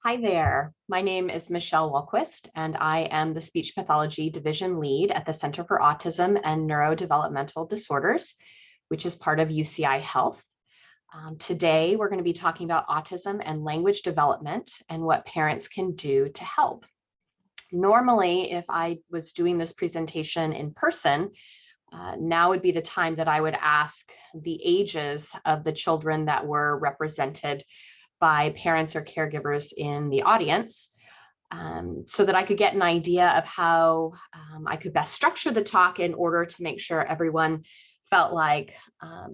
Hi there. My name is Michelle Walquist, and I am the Speech Pathology Division Lead at the Center for Autism and Neurodevelopmental Disorders, which is part of UCI Health. Today, we're going to be talking about autism and language development and what parents can do to help. Normally, if I was doing this presentation in person, now would be the time that I would ask the ages of the children that were represented by parents or caregivers in the audience, so that I could get an idea of how I could best structure the talk in order to make sure everyone felt like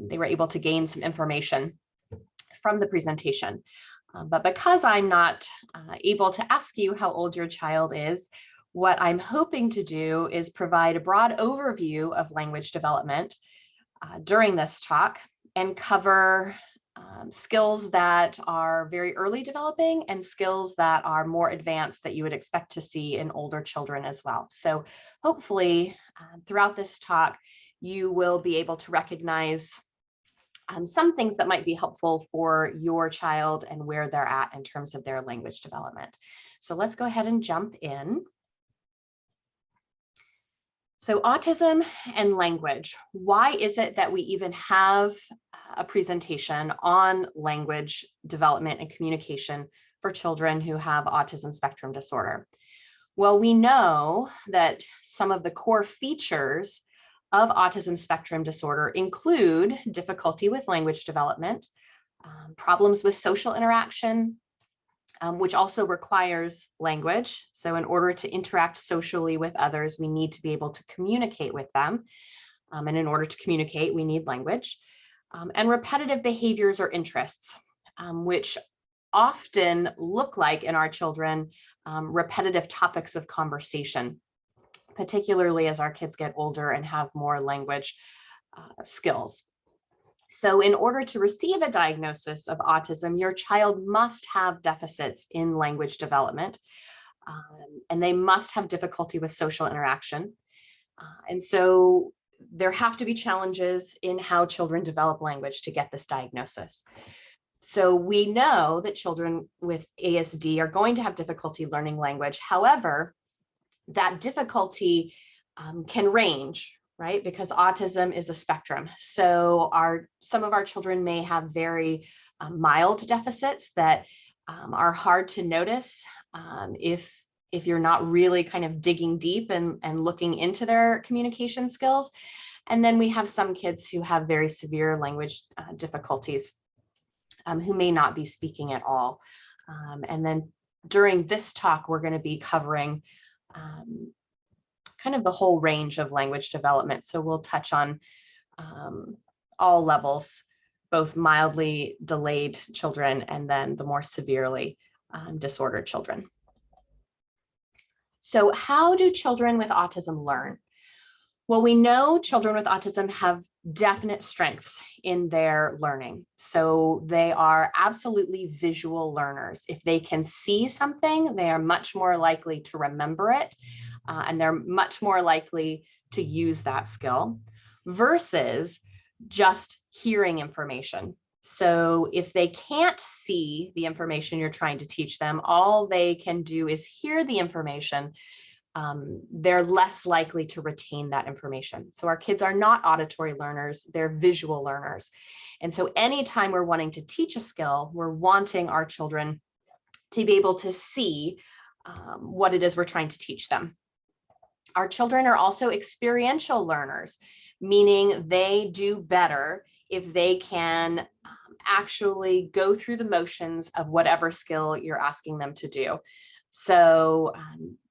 they were able to gain some information from the presentation. But because I'm not able to ask you how old your child is, what I'm hoping to do is provide a broad overview of language development during this talk and cover skills that are very early developing and skills that are more advanced that you would expect to see in older children as well. So hopefully throughout this talk, you will be able to recognize some things that might be helpful for your child and where they're at in terms of their language development. So let's go ahead and jump in. So autism and language. Why is it that we even have a presentation on language development and communication for children who have autism spectrum disorder? Well, we know that some of the core features of autism spectrum disorder include difficulty with language development, problems with social interaction, which also requires language. So in order to interact socially with others, we need to be able to communicate with them. And in order to communicate, we need language. And repetitive behaviors or interests, which often look like in our children repetitive topics of conversation, particularly as our kids get older and have more language skills. So in order to receive a diagnosis of autism, your child must have deficits in language development, and they must have difficulty with social interaction. And so there have to be challenges in how children develop language to get this diagnosis. So we know that children with ASD are going to have difficulty learning language. However, that difficulty can range, right? Because autism is a spectrum. So some of our children may have very mild deficits that are hard to notice if you're not really kind of digging deep and looking into their communication skills. And then we have some kids who have very severe language difficulties who may not be speaking at all. And then during this talk, we're going to be covering kind of the whole range of language development. So we'll touch on all levels, both mildly delayed children and then the more severely disordered children. So how do children with autism learn? Well, we know children with autism have definite strengths in their learning. So they are absolutely visual learners. If they can see something, they are much more likely to remember it, and they're much more likely to use that skill versus just hearing information. So if they can't see the information you're trying to teach them, all they can do is hear the information. They're less likely to retain that information. So our kids are not auditory learners, they're visual learners. And so anytime we're wanting to teach a skill, we're wanting our children to be able to see what it is we're trying to teach them. Our children are also experiential learners, meaning they do better if they can actually go through the motions of whatever skill you're asking them to do. So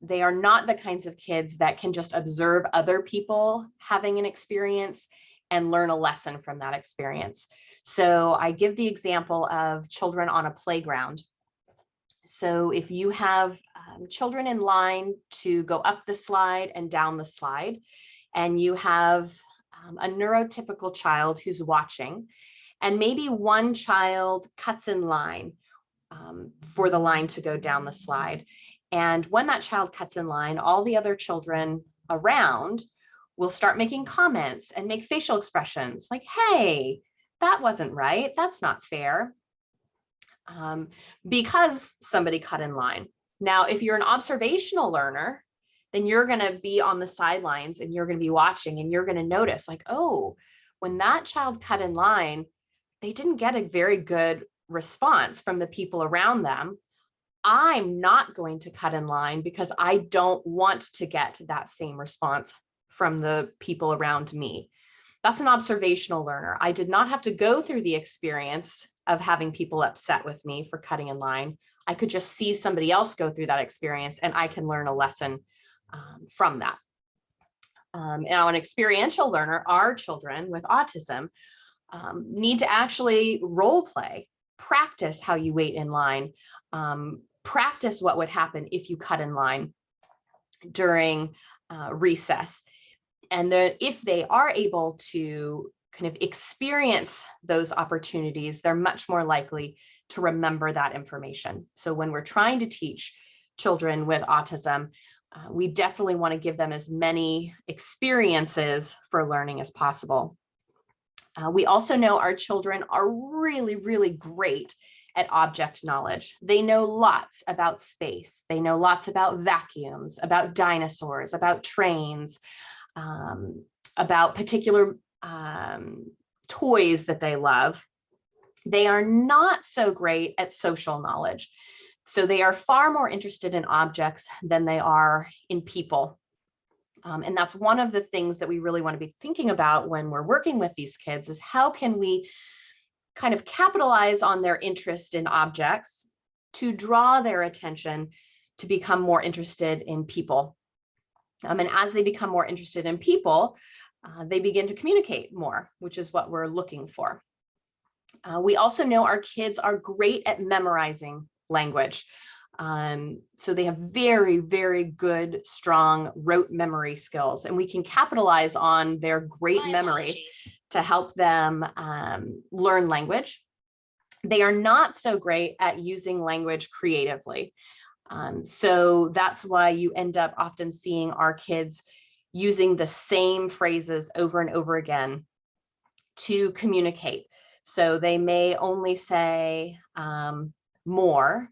they are not the kinds of kids that can just observe other people having an experience and learn a lesson from that experience. So I give the example of children on a playground. So if you have children in line to go up the slide and down the slide, and you have a neurotypical child who's watching, and maybe one child cuts in line for the line to go down the slide. And when that child cuts in line, all the other children around will start making comments and make facial expressions like, hey, that wasn't right, that's not fair. because somebody cut in line. Now, if you're an observational learner, then you're going to be on the sidelines and you're going to be watching and you're going to notice like, oh, when that child cut in line, they didn't get a very good response from the people around them. I'm not going to cut in line because I don't want to get that same response from the people around me. That's an observational learner. I did not have to go through the experience of having people upset with me for cutting in line. I could just see somebody else go through that experience and I can learn a lesson from that. Now, an experiential learner, our children with autism need to actually role play, practice how you wait in line, practice what would happen if you cut in line during recess. And if they are able to kind of experience those opportunities, they're much more likely to remember that information. So when we're trying to teach children with autism, we definitely want to give them as many experiences for learning as possible. We also know our children are really, really great at object knowledge. They know lots about space. They know lots about vacuums, about dinosaurs, about trains, about particular toys that they love. They are not so great at social knowledge. So they are far more interested in objects than they are in people. And that's one of the things that we really want to be thinking about when we're working with these kids is how can we kind of capitalize on their interest in objects to draw their attention to become more interested in people. And as they become more interested in people, they begin to communicate more, which is what we're looking for. We also know our kids are great at memorizing language. So they have very, very good, strong rote memory skills, and we can capitalize on their great memory to help them learn language. They are not so great at using language creatively. So that's why you end up often seeing our kids using the same phrases over and over again to communicate. So they may only say more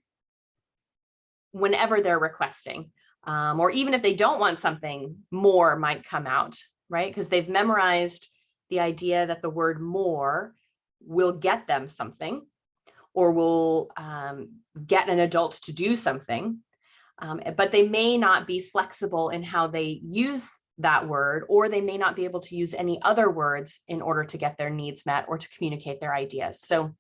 whenever they're requesting, or even if they don't want something, more might come out, right? Because they've memorized the idea that the word more will get them something or will get an adult to do something, but they may not be flexible in how they use that word, or they may not be able to use any other words in order to get their needs met or to communicate their ideas. So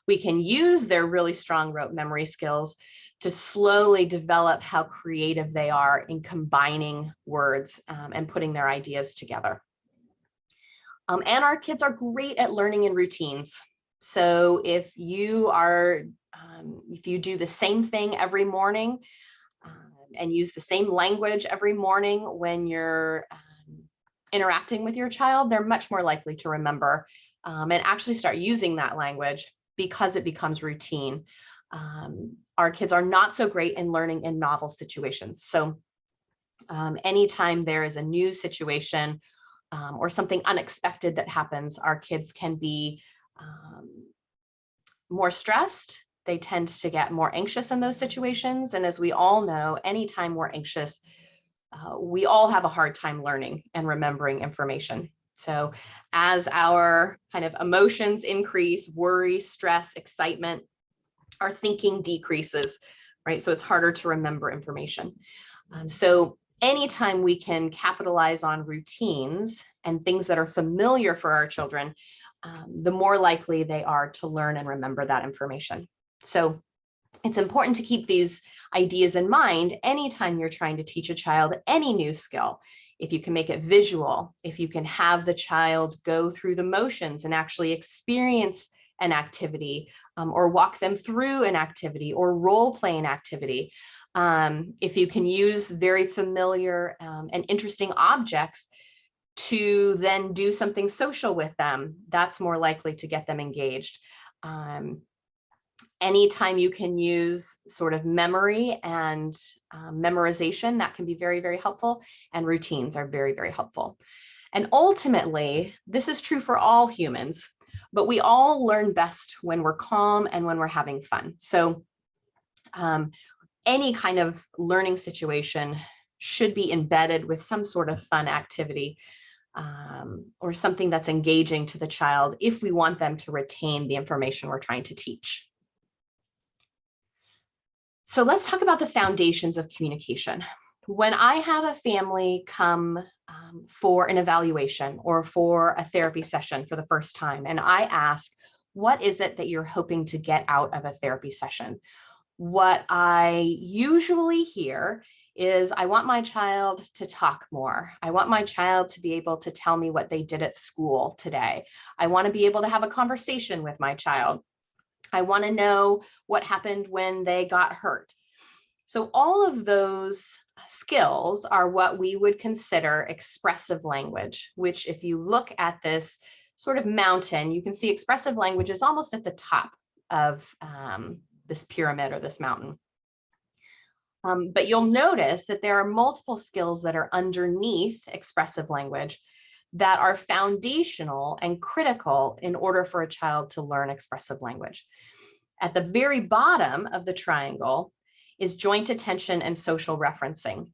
we can use their really strong rote memory skills to slowly develop how creative they are in combining words and putting their ideas together. And our kids are great at learning in routines. So if you do the same thing every morning and use the same language every morning when you're interacting with your child, they're much more likely to remember and actually start using that language because it becomes routine. Our kids are not so great in learning in novel situations. So anytime there is a new situation or something unexpected that happens, our kids can be more stressed. They tend to get more anxious in those situations. And as we all know, anytime we're anxious, we all have a hard time learning and remembering information. So as our kind of emotions increase, worry, stress, excitement, our thinking decreases, right? So it's harder to remember information. So anytime we can capitalize on routines and things that are familiar for our children, the more likely they are to learn and remember that information. So it's important to keep these ideas in mind anytime you're trying to teach a child any new skill. If you can make it visual, if you can have the child go through the motions and actually experience an activity, or walk them through an activity or role play an activity. If you can use very familiar and interesting objects to then do something social with them, that's more likely to get them engaged. Anytime you can use sort of memory and memorization, that can be very, very helpful, and routines are very, very helpful. And ultimately, this is true for all humans. but we all learn best when we're calm and when we're having fun. So any kind of learning situation should be embedded with some sort of fun activity or something that's engaging to the child if we want them to retain the information we're trying to teach. So let's talk about the foundations of communication. When I have a family come for an evaluation or for a therapy session for the first time, and I ask, what is it that you're hoping to get out of a therapy session? What I usually hear is, I want my child to talk more. I want my child to be able to tell me what they did at school today. I want to be able to have a conversation with my child. I want to know what happened when they got hurt. So all of those skills are what we would consider expressive language, which if you look at this sort of mountain, you can see expressive language is almost at the top of this pyramid or this mountain. But you'll notice that there are multiple skills that are underneath expressive language that are foundational and critical in order for a child to learn expressive language. At the very bottom of the triangle is joint attention and social referencing.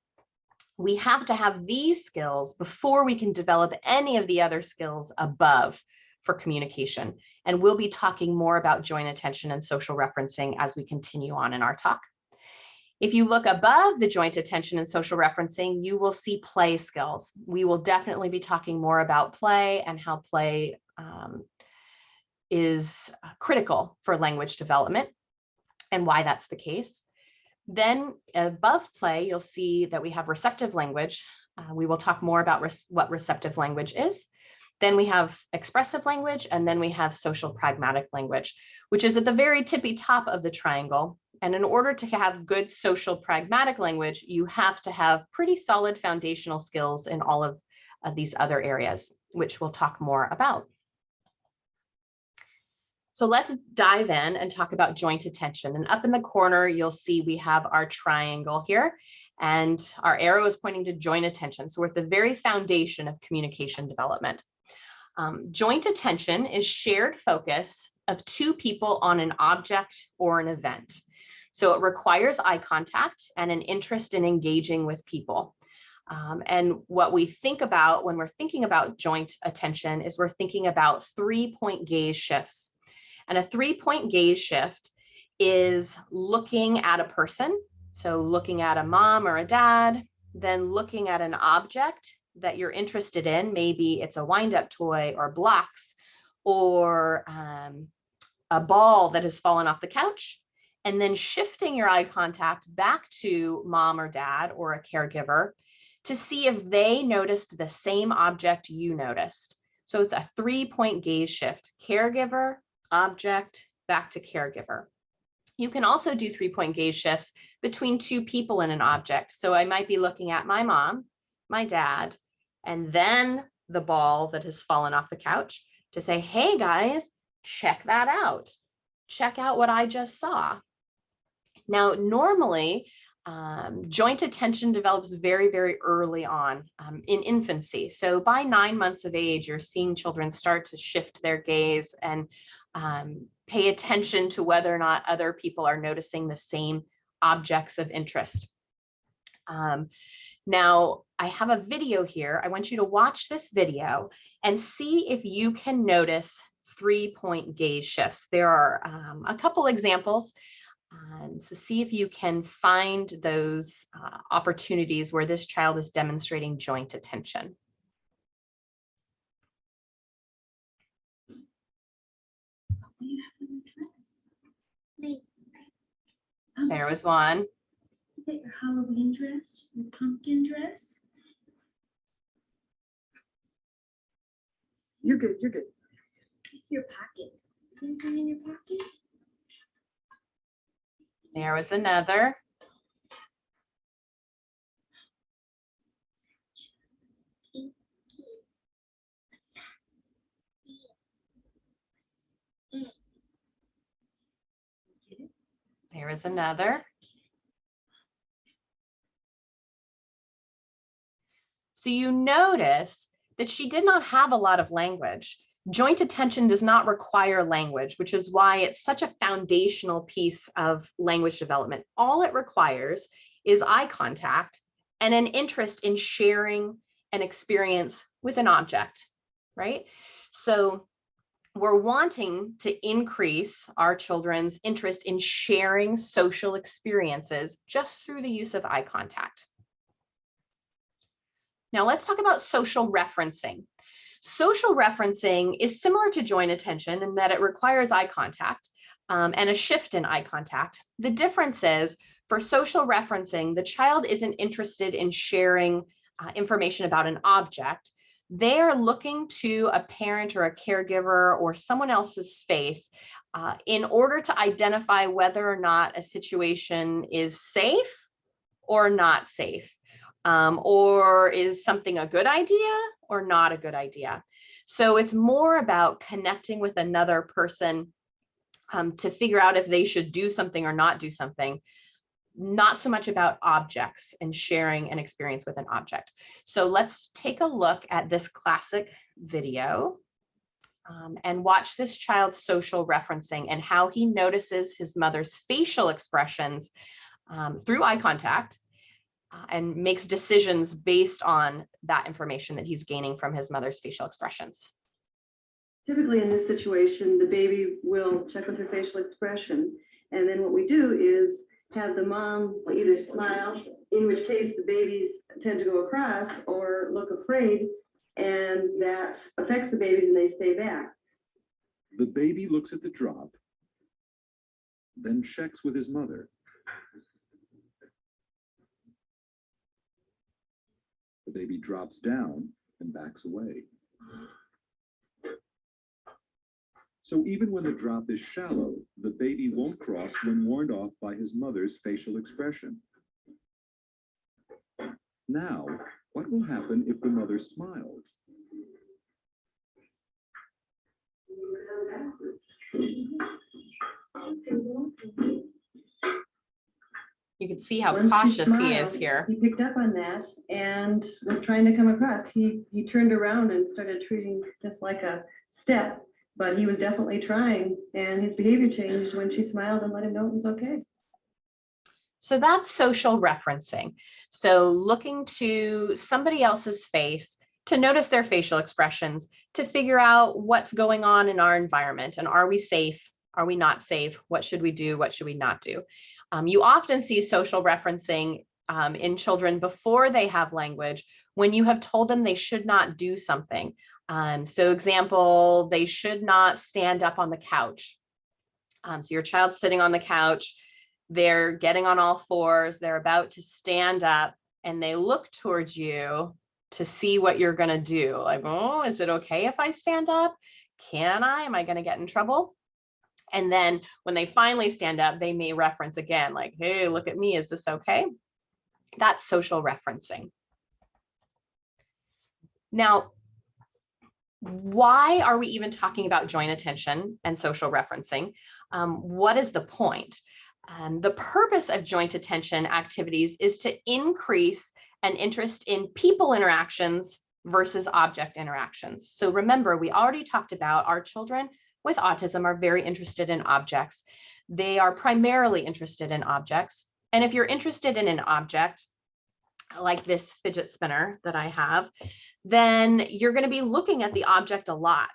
We have to have these skills before we can develop any of the other skills above for communication. And we'll be talking more about joint attention and social referencing as we continue on in our talk. If you look above the joint attention and social referencing, you will see play skills. We will definitely be talking more about play and how play is critical for language development and why that's the case. Then above play, you'll see that we have receptive language. We will talk more about what receptive language is. Then we have expressive language, and then we have social pragmatic language, which is at the very tippy top of the triangle. And in order to have good social pragmatic language, you have to have pretty solid foundational skills in all of these other areas, which we'll talk more about. So let's dive in and talk about joint attention. And up in the corner, you'll see we have our triangle here, and our arrow is pointing to joint attention. So we're at the very foundation of communication development. Joint attention is shared focus of two people on an object or an event. So it requires eye contact and an interest in engaging with people. And what we think about when we're thinking about joint attention is we're thinking about 3-point gaze shifts. And a 3-point gaze shift is looking at a person. So looking at a mom or a dad, then looking at an object that you're interested in. Maybe it's a wind-up toy or blocks or a ball that has fallen off the couch, and then shifting your eye contact back to mom or dad or a caregiver to see if they noticed the same object you noticed. So it's a 3-point gaze shift: caregiver, object, back to caregiver. You can also do 3-point gaze shifts between two people in an object. So I might be looking at my mom, my dad, and then the ball that has fallen off the couch to say, hey guys, check that out. Check out what I just saw. Now, normally, joint attention develops very, very early on in infancy. So by 9 months of age, you're seeing children start to shift their gaze and pay attention to whether or not other people are noticing the same objects of interest. Now, I have a video here. I want you to watch this video and see if you can notice 3-point gaze shifts. There are a couple examples. So see if you can find those opportunities where this child is demonstrating joint attention. There was one. Is it your Halloween dress, your pumpkin dress? You're good, you're good. It's your pocket. Is anything in your pocket? There was another. There is another. So you notice that she did not have a lot of language, Joint attention does not require language, which is why it's such a foundational piece of language development. All it requires is eye contact and an interest in sharing an experience with an object, right? So we're wanting to increase our children's interest in sharing social experiences just through the use of eye contact. Now let's talk about social referencing. Social referencing is similar to joint attention in that it requires eye contact and a shift in eye contact. The difference is for social referencing, the child isn't interested in sharing information about an object. They're looking to a parent or a caregiver or someone else's face in order to identify whether or not a situation is safe or not safe. Or is something a good idea or not a good idea? So it's more about connecting with another person to figure out if they should do something or not do something, not so much about objects and sharing an experience with an object. So let's take a look at this classic video and watch this child's social referencing and how he notices his mother's facial expressions through eye contact and makes decisions based on that information that he's gaining from his mother's facial expressions. Typically in this situation, the baby will check with her facial expression. And then what we do is have the mom either smile, in which case the babies tend to go across or look afraid, and that affects the babies and they stay back. The baby looks at the drop, then checks with his mother. The baby drops down and backs away. So even when the drop is shallow, the baby won't cross when warned off by his mother's facial expression. Now, what will happen if the mother smiles? You can see how Once she cautious he smiled, is here. He picked up on that and was trying to come across. He turned around and started treating just like a step, but he was definitely trying, and his behavior changed when she smiled and let him know it was okay. So that's social referencing. So looking to somebody else's face to notice their facial expressions, to figure out what's going on in our environment and are we safe? Are we not safe? What should we do? What should we not do? You often see social referencing in children before they have language when you have told them they should not do something. So example, they should not stand up on the couch. So your child's sitting on the couch, they're getting on all fours, they're about to stand up and they look towards you to see what you're going to do. Like, oh, is it okay if I stand up? Can I? Am I going to get in trouble? And then when they finally stand up, they may reference again, like, hey, look at me, is this okay? That's social referencing. Now, why are we even talking about joint attention and social referencing? What is the point? The purpose of joint attention activities is to increase an interest in people interactions versus object interactions. So remember, we already talked about our children with autism are very interested in objects. They are primarily interested in objects. And if you're interested in an object, like this fidget spinner that I have, then you're going to be looking at the object a lot,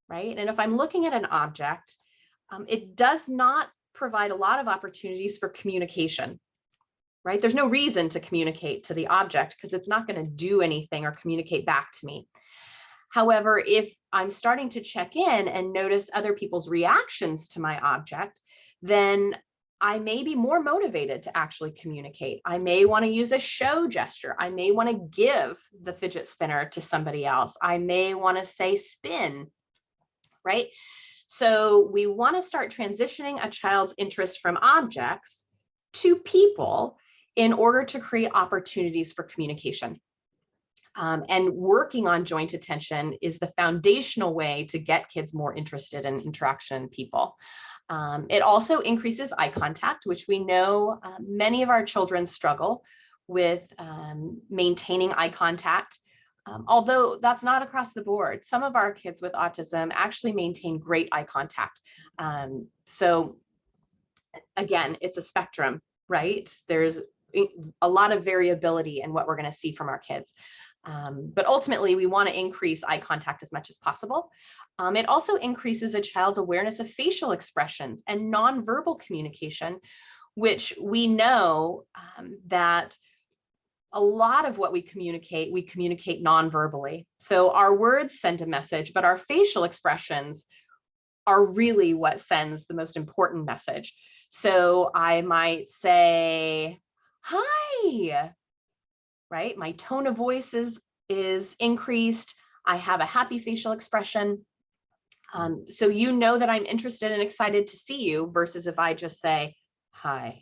right? And if I'm looking at an object, it does not provide a lot of opportunities for communication, right? There's no reason to communicate to the object because it's not going to do anything or communicate back to me. However, if I'm starting to check in and notice other people's reactions to my object, then I may be more motivated to actually communicate. I may want to use a show gesture. I may want to give the fidget spinner to somebody else. I may want to say spin, right? So we want to start transitioning a child's interest from objects to people in order to create opportunities for communication. And working on joint attention is the foundational way to get kids more interested in interaction and people. It also increases eye contact, which we know many of our children struggle with maintaining eye contact. Although that's not across the board. Some of our kids with autism actually maintain great eye contact. So again, it's a spectrum, right? There's a lot of variability in what we're going to see from our kids. But ultimately, we want to increase eye contact as much as possible. It also increases a child's awareness of facial expressions and nonverbal communication, which we know that a lot of what we communicate non-verbally. So our words send a message, but our facial expressions are really what sends the most important message. So I might say, hi, right? My tone of voice is increased. I have a happy facial expression. So you know that I'm interested and excited to see you versus if I just say, hi.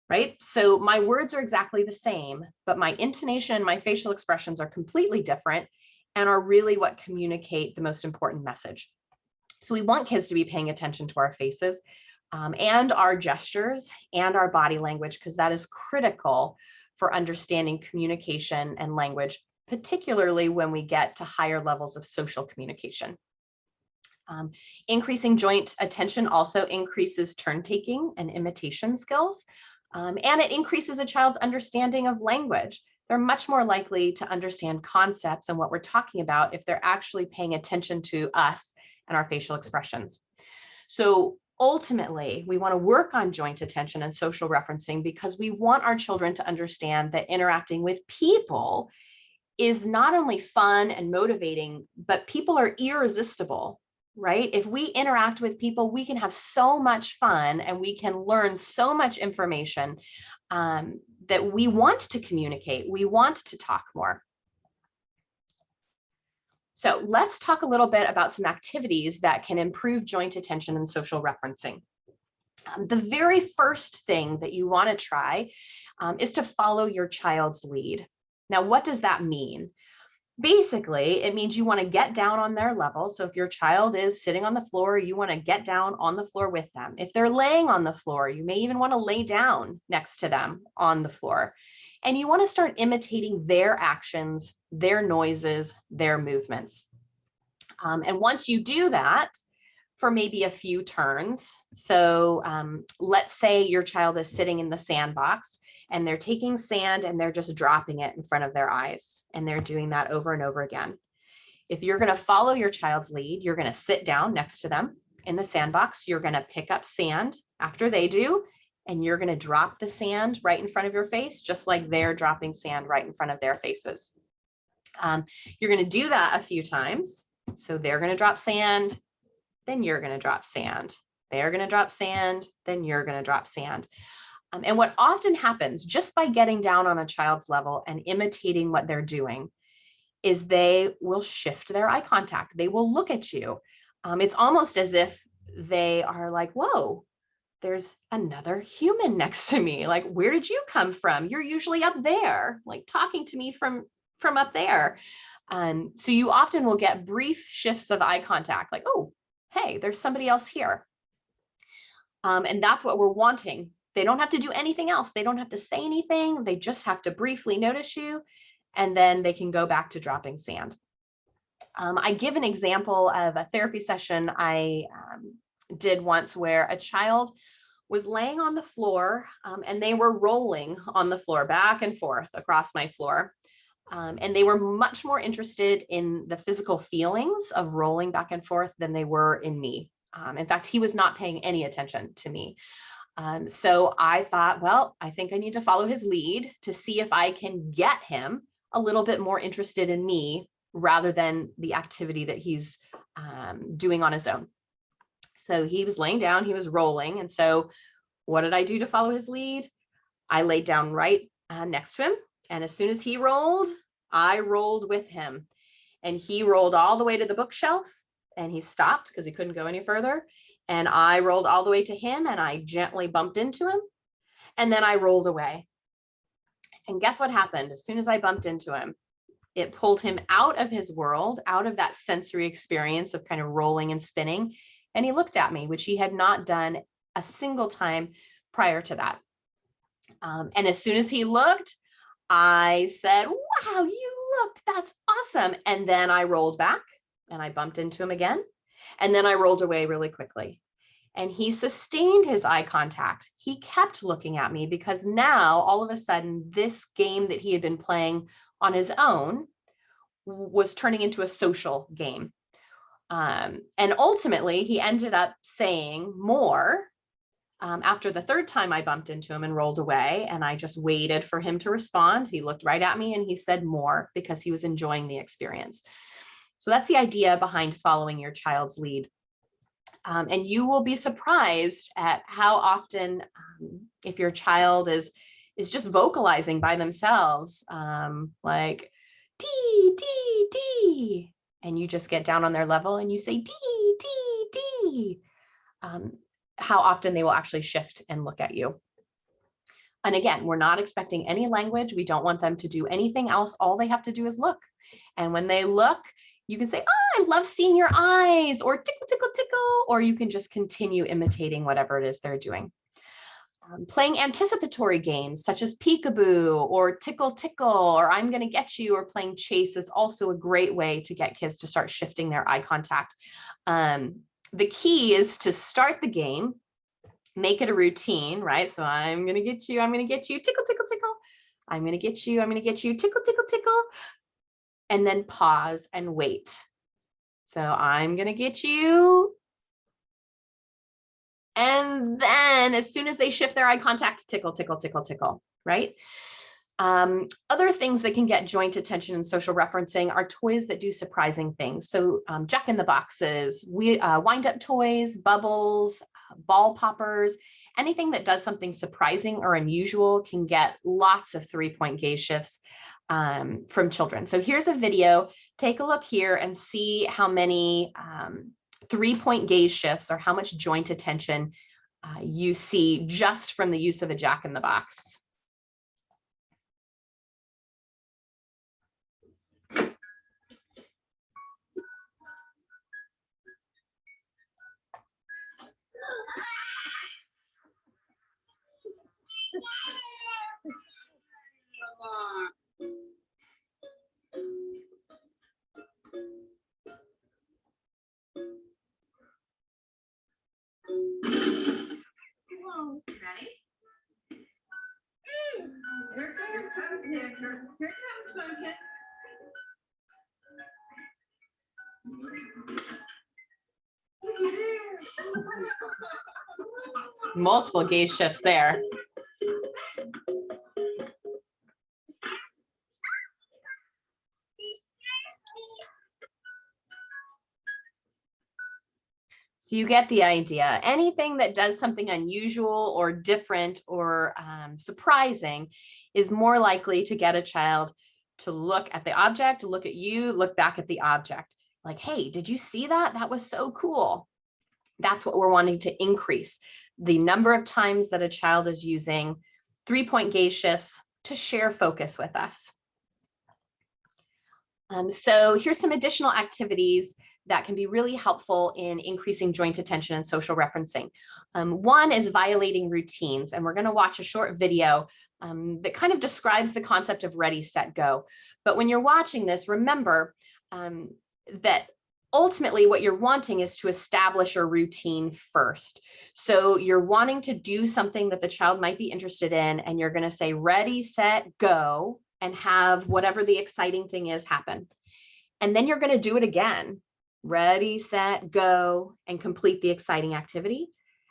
Right? So my words are exactly the same, but my intonation and my facial expressions are completely different and are really what communicate the most important message. So we want kids to be paying attention to our faces and our gestures and our body language, because that is critical for understanding communication and language, particularly when we get to higher levels of social communication. Increasing joint attention also increases turn taking and imitation skills. And it increases a child's understanding of language. They're much more likely to understand concepts and what we're talking about if they're actually paying attention to us and our facial expressions. So ultimately, we want to work on joint attention and social referencing because we want our children to understand that interacting with people is not only fun and motivating, but people are irresistible. Right? If we interact with people, we can have so much fun and we can learn so much information that we want to communicate. We want to talk more. So let's talk a little bit about some activities that can improve joint attention and social referencing. The very first thing that you want to try is to follow your child's lead. Now, what does that mean? Basically, it means you want to get down on their level. So if your child is sitting on the floor, you want to get down on the floor with them. If they're laying on the floor, you may even want to lay down next to them on the floor. And you want to start imitating their actions, their noises, their movements. And once you do that, for maybe a few turns. So let's say your child is sitting in the sandbox and they're taking sand and they're just dropping it in front of their eyes. And they're doing that over and over again. If you're going to follow your child's lead, you're going to sit down next to them in the sandbox. You're going to pick up sand after they do, and you're going to drop the sand right in front of your face, just like they're dropping sand right in front of their faces. You're going to do that a few times. So they're going to drop sand, then you're going to drop sand. They're going to drop sand, then you're going to drop sand. And what often happens just by getting down on a child's level and imitating what they're doing is they will shift their eye contact. They will look at you. It's almost as if they are like, whoa, there's another human next to me. Like, where did you come from? You're usually up there, like talking to me from up there. So you often will get brief shifts of eye contact, like, oh, hey, there's somebody else here. And that's what we're wanting. They don't have to do anything else. They don't have to say anything. They just have to briefly notice you, and then they can go back to dropping sand. I give an example of a therapy session I did once where a child was laying on the floor and they were rolling on the floor back and forth across my floor. And they were much more interested in the physical feelings of rolling back and forth than they were in me. In fact, he was not paying any attention to me. So I thought, well, I think I need to follow his lead to see if I can get him a little bit more interested in me rather than the activity that he's doing on his own. So he was laying down, he was rolling. And so what did I do to follow his lead? I laid down right next to him. And as soon as he rolled, I rolled with him. And he rolled all the way to the bookshelf and he stopped because he couldn't go any further. And I rolled all the way to him and I gently bumped into him. And then I rolled away. And guess what happened? As soon as I bumped into him, it pulled him out of his world, out of that sensory experience of kind of rolling and spinning. And he looked at me, which he had not done a single time prior to that. And as soon as he looked, I said, wow, you looked, that's awesome. And then I rolled back and I bumped into him again. And then I rolled away really quickly. And he sustained his eye contact. He kept looking at me because now all of a sudden this game that he had been playing on his own was turning into a social game. And ultimately he ended up saying more after the third time I bumped into him and rolled away, and I just waited for him to respond. He looked right at me and he said more because he was enjoying the experience. So that's the idea behind following your child's lead. And you will be surprised at how often, if your child is just vocalizing by themselves, like D, D, D, and you just get down on their level and you say D, D, D, how often they will actually shift and look at you. And again, we're not expecting any language. We don't want them to do anything else. All they have to do is look. And when they look, you can say, oh, I love seeing your eyes, or tickle, tickle, tickle, or you can just continue imitating whatever it is they're doing. Playing anticipatory games such as peekaboo or tickle, tickle, or I'm going to get you, or playing chase is also a great way to get kids to start shifting their eye contact. The key is to start the game, make it a routine, right? So I'm going to get you, tickle, tickle, tickle. I'm going to get you, tickle, tickle, tickle. And then pause and wait. So I'm going to get you. And then as soon as they shift their eye contact, tickle, tickle, tickle, tickle, right? Other things that can get joint attention and social referencing are toys that do surprising things. So Jack in the Boxes, wind up toys, bubbles, ball poppers, anything that does something surprising or unusual can get lots of 3-point gaze shifts from children. So here's a video. Take a look here and see how many 3-point gaze shifts or how much joint attention you see just from the use of a Jack in the Box. Ready? Here comes Pumpkin. Multiple gaze shifts there. So you get the idea. Anything that does something unusual or different or surprising is more likely to get a child to look at the object, look at you, look back at the object. Like, hey, did you see that? That was so cool. That's what we're wanting to increase. The number of times that a child is using 3-point gaze shifts to share focus with us. So here's some additional activities that can be really helpful in increasing joint attention and social referencing. One is violating routines, and we're going to watch a short video that kind of describes the concept of ready, set, go. But when you're watching this, remember that ultimately what you're wanting is to establish a routine first. So you're wanting to do something that the child might be interested in, and you're going to say ready, set, go, and have whatever the exciting thing is happen. And then you're going to do it again. Ready, set, go, and complete the exciting activity.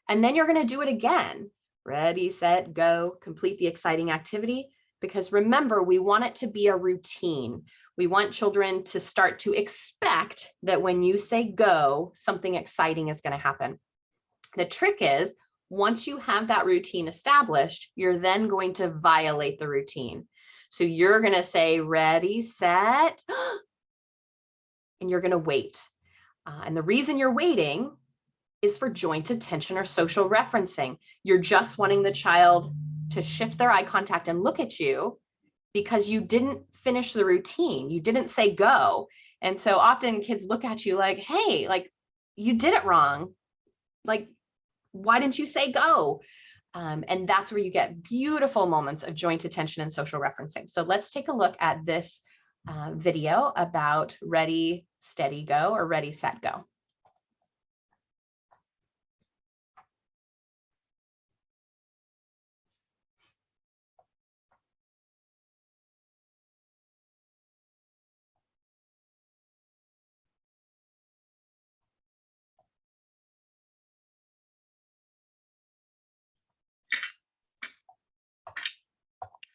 And then you're going to do it again. Ready, set, go, complete the exciting activity. Because remember, we want it to be a routine. We want children to start to expect that when you say go, something exciting is going to happen. The trick is, once you have that routine established, you're then going to violate the routine. So you're going to say ready, set, and you're going to wait. And the reason you're waiting is for joint attention or social referencing. You're just wanting the child to shift their eye contact and look at you because you didn't finish the routine. You didn't say go. And so often kids look at you like, hey, like you did it wrong. Like, why didn't you say go? And that's where you get beautiful moments of joint attention and social referencing. So let's take a look at this video about ready, steady, go, or ready, set, go.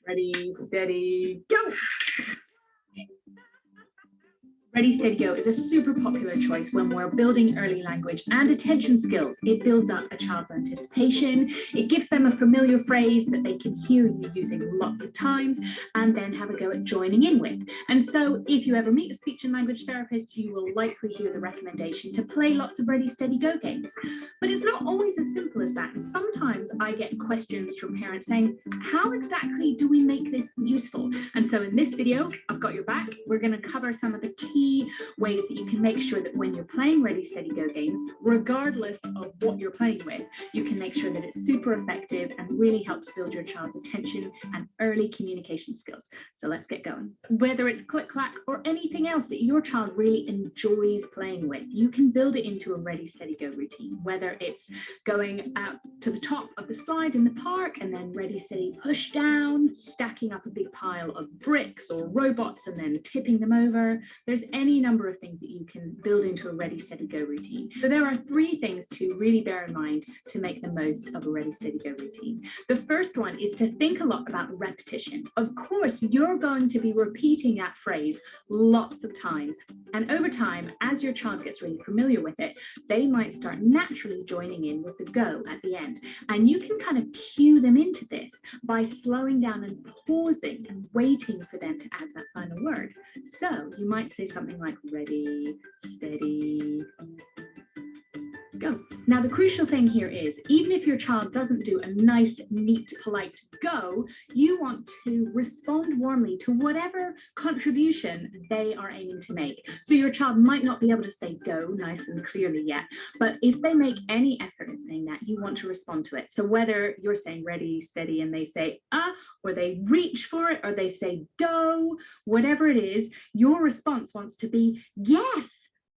Ready, steady, go. Ready, steady, go is a super popular choice when we're building early language and attention skills. It builds up a child's anticipation. It gives them a familiar phrase that they can hear you using lots of times and then have a go at joining in with. And so if you ever meet a speech and language therapist, you will likely hear the recommendation to play lots of ready, steady, go games. But it's not always as simple as that. And sometimes I get questions from parents saying, how exactly do we make this useful? And so in this video, I've got your back. We're going to cover some of the key ways that you can make sure that when you're playing ready, steady, go games, regardless of what you're playing with, you can make sure that it's super effective and really helps build your child's attention and early communication skills. So let's get going. Whether it's click clack or anything else that your child really enjoys playing with, you can build it into a ready, steady, go routine. Whether it's going out to the top of the slide in the park and then ready, steady, push down, stacking up a big pile of bricks or robots and then tipping them over. There's any number of things that you can build into a ready, steady, go routine. So there are 3 things to really bear in mind to make the most of a ready, steady, go routine. The first one is to think a lot about repetition. Of course, you're going to be repeating that phrase lots of times. And over time, as your child gets really familiar with it, they might start naturally joining in with the go at the end. And you can kind of cue them into this by slowing down and pausing and waiting for them to add that final word. So you might say something like ready, steady, go. Now, the crucial thing here is, even if your child doesn't do a nice, neat, polite go, you want to respond warmly to whatever contribution they are aiming to make. So your child might not be able to say go nice and clearly yet, but if they make any effort at saying that, you want to respond to it. So whether you're saying ready, steady, and they say or they reach for it, or they say do, whatever it is, your response wants to be yes.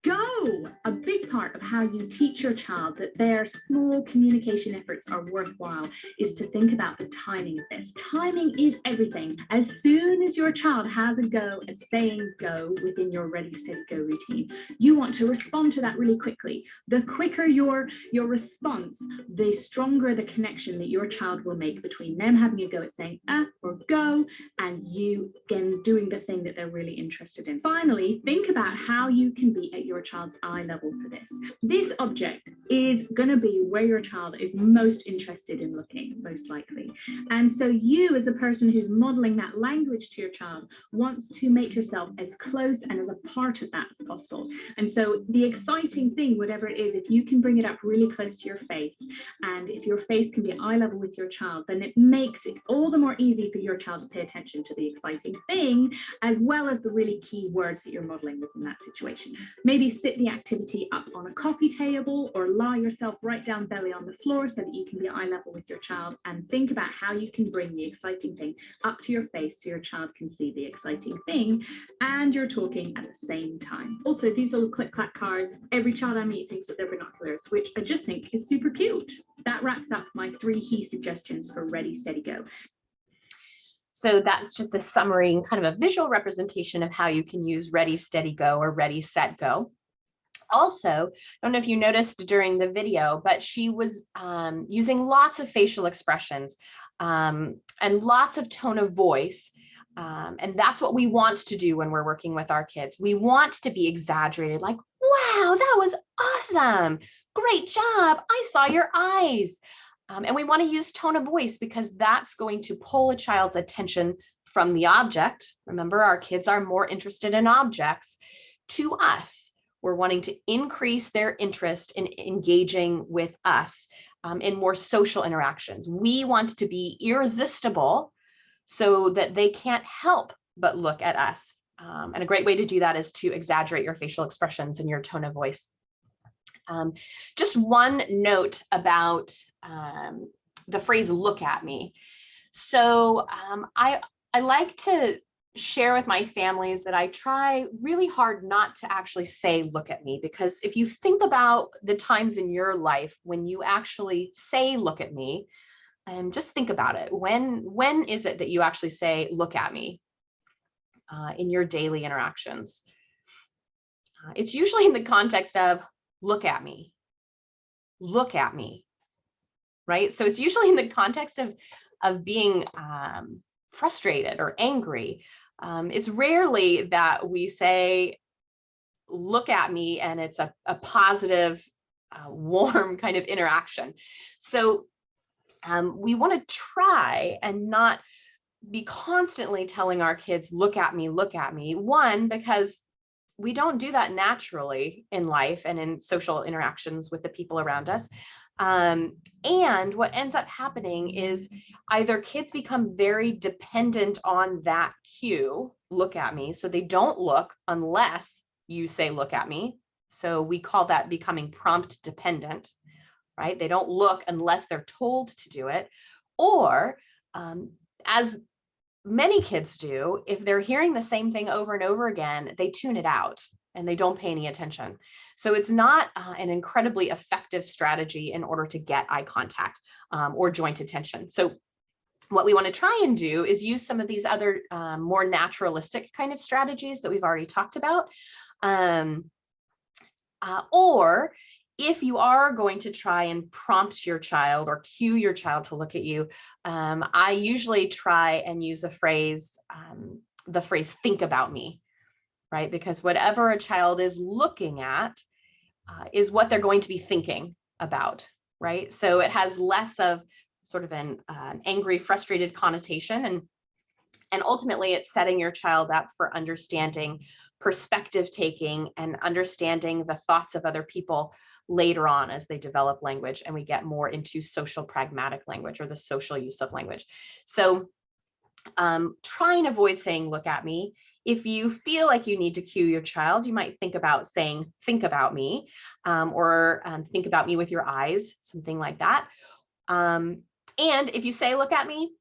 Go! A big part of how you teach your child that their small communication efforts are worthwhile is to think about the timing of this. Timing is everything. As soon as your child has a go at saying go within your ready, steady, go routine, you want to respond to that really quickly. The quicker your response, the stronger the connection that your child will make between them having a go at saying or go and you again doing the thing that they're really interested in. Finally, think about how you can be at your child's eye level for this. This object is going to be where your child is most interested in looking, most likely. And so you, as a person who's modeling that language to your child, wants to make yourself as close and as a part of that as possible. And so the exciting thing, whatever it is, if you can bring it up really close to your face, and if your face can be eye level with your child, then it makes it all the more easy for your child to pay attention to the exciting thing, as well as the really key words that you're modeling within that situation. Maybe sit the activity up on a coffee table or lie yourself right down belly on the floor so that you can be eye level with your child, and think about how you can bring the exciting thing up to your face so your child can see the exciting thing and you're talking at the same time. Also, these little click clack cars, every child I meet thinks that they're binoculars, which I just think is super cute. That wraps up my 3 key suggestions for ready, steady, go. So that's just a summary and kind of a visual representation of how you can use ready, steady, go, or ready, set, go. Also, I don't know if you noticed during the video, but she was using lots of facial expressions and lots of tone of voice. And that's what we want to do when we're working with our kids. We want to be exaggerated, like, wow, that was awesome. Great job. I saw your eyes. And we want to use tone of voice because that's going to pull a child's attention from the object. Remember, our kids are more interested in objects to us. We're wanting to increase their interest in engaging with us in more social interactions. We want to be irresistible so that they can't help but look at us. And a great way to do that is to exaggerate your facial expressions and your tone of voice. Just one note about the phrase "look at me." So I like to share with my families that I try really hard not to actually say "look at me," because if you think about the times in your life when you actually say "look at me," and just think about it. When is it that you actually say "look at me" in your daily interactions? It's usually in the context of "look at me, look at me," right? So it's usually in the context of being frustrated or angry. It's rarely that we say "look at me" and it's a positive, warm kind of interaction. So we want to try and not be constantly telling our kids, "look at me, look at me." One, because we don't do that naturally in life and in social interactions with the people around us. And what ends up happening is either kids become very dependent on that cue, "look at me," so they don't look unless you say "look at me." So we call that becoming prompt dependent, right? They don't look unless they're told to do it. Or as many kids do, if they're hearing the same thing over and over again, they tune it out and they don't pay any attention. So it's not an incredibly effective strategy in order to get eye contact or joint attention. So what we want to try and do is use some of these other more naturalistic kind of strategies that we've already talked about. Or if you are going to try and prompt your child or cue your child to look at you, I usually try and use the phrase "think about me," right? Because whatever a child is looking at is what they're going to be thinking about, right? So it has less of sort of an angry, frustrated connotation, and ultimately it's setting your child up for understanding, perspective taking, and understanding the thoughts of other people later on as they develop language and we get more into social pragmatic language or the social use of language. So try and avoid saying "look at me." If you feel like you need to cue your child, you might think about saying "think about me," or "think about me with your eyes," something like that. And if you say "look at me,"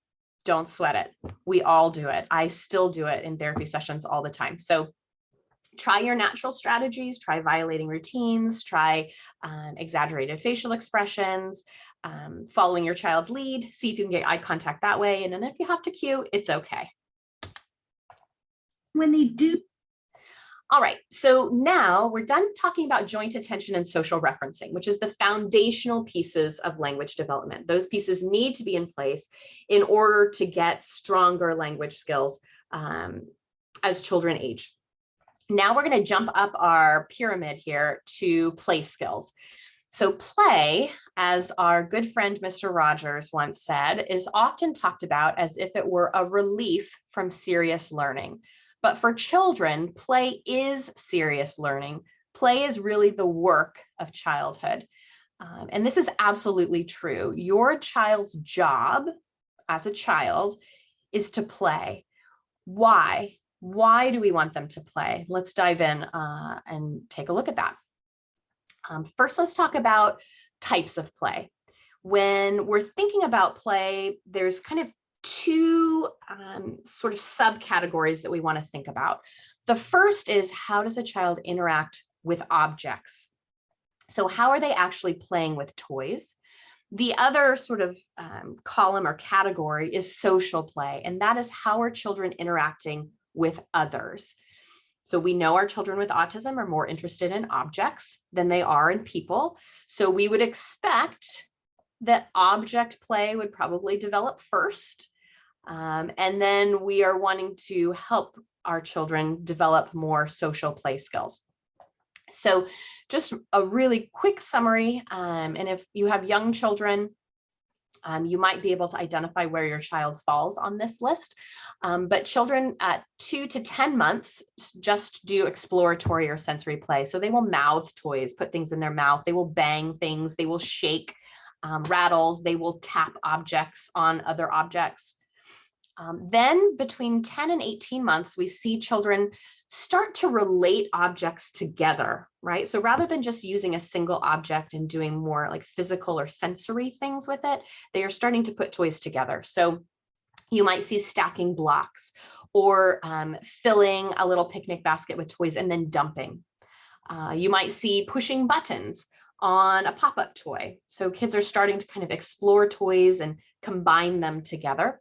don't sweat it. We all do it. I still do it in therapy sessions all the time. So try your natural strategies, try violating routines, try exaggerated facial expressions, following your child's lead, see if you can get eye contact that way. And then if you have to cue, it's okay. When they do. All right, so now we're done talking about joint attention and social referencing, which is the foundational pieces of language development. Those pieces need to be in place in order to get stronger language skills as children age. Now we're going to jump up our pyramid here to play skills. So play, as our good friend Mr. Rogers once said, is often talked about as if it were a relief from serious learning. But for children, play is serious learning. Play is really the work of childhood. And this is absolutely true. Your child's job as a child is to play. Why? Why do we want them to play? Let's dive in and take a look at that. First, let's talk about types of play. When we're thinking about play, there's kind of two sort of subcategories that we want to think about. The first is, how does a child interact with objects? So how are they actually playing with toys? The other sort of column or category is social play, and that is how are children interacting with others. So we know our children with autism are more interested in objects than they are in people. So we would expect that object play would probably develop first. And then we are wanting to help our children develop more social play skills. So just a really quick summary. And if you have young children, you might be able to identify where your child falls on this list. But children at 2 to 10 months just do exploratory or sensory play. So they will mouth toys, put things in their mouth, they will bang things, they will shake rattles, they will tap objects on other objects. Then between 10 and 18 months, we see children start to relate objects together, right? So rather than just using a single object and doing more like physical or sensory things with it, they are starting to put toys together. So you might see stacking blocks or filling a little picnic basket with toys and then dumping. You might see pushing buttons on a pop-up toy. So kids are starting to kind of explore toys and combine them together.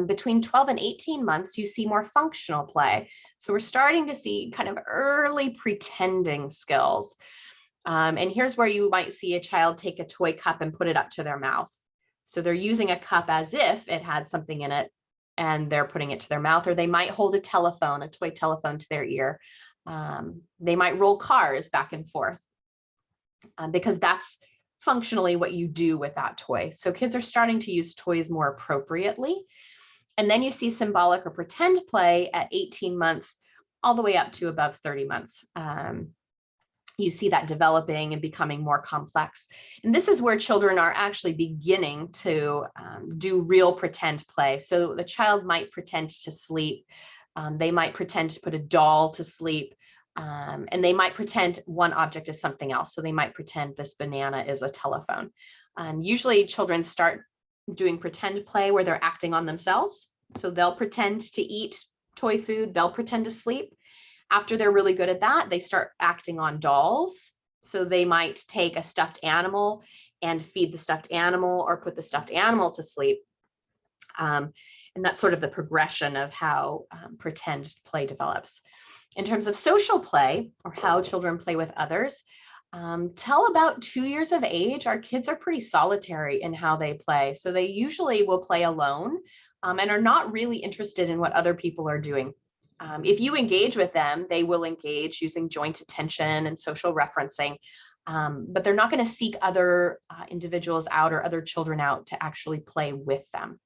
Between 12 and 18 months, you see more functional play. So we're starting to see kind of early pretending skills. And here's where you might see a child take a toy cup and put it up to their mouth. So they're using a cup as if it had something in it and they're putting it to their mouth, or they might hold a telephone, a toy telephone to their ear. They might roll cars back and forth because that's functionally what you do with that toy. So kids are starting to use toys more appropriately. And then you see symbolic or pretend play at 18 months, all the way up to above 30 months. You see that developing and becoming more complex. And this is where children are actually beginning to do real pretend play. So the child might pretend to sleep. They might pretend to put a doll to sleep. And they might pretend one object is something else. So they might pretend this banana is a telephone. Usually children start doing pretend play where they're acting on themselves. So they'll pretend to eat toy food, they'll pretend to sleep. After they're really good at that, they start acting on dolls. So they might take a stuffed animal and feed the stuffed animal or put the stuffed animal to sleep. And that's sort of the progression of how pretend play develops. In terms of social play, or how children play with others, till about 2 years of age, our kids are pretty solitary in how they play. So they usually will play alone and are not really interested in what other people are doing. If you engage with them, they will engage using joint attention and social referencing, but they're not going to seek other individuals out or other children out to actually play with them.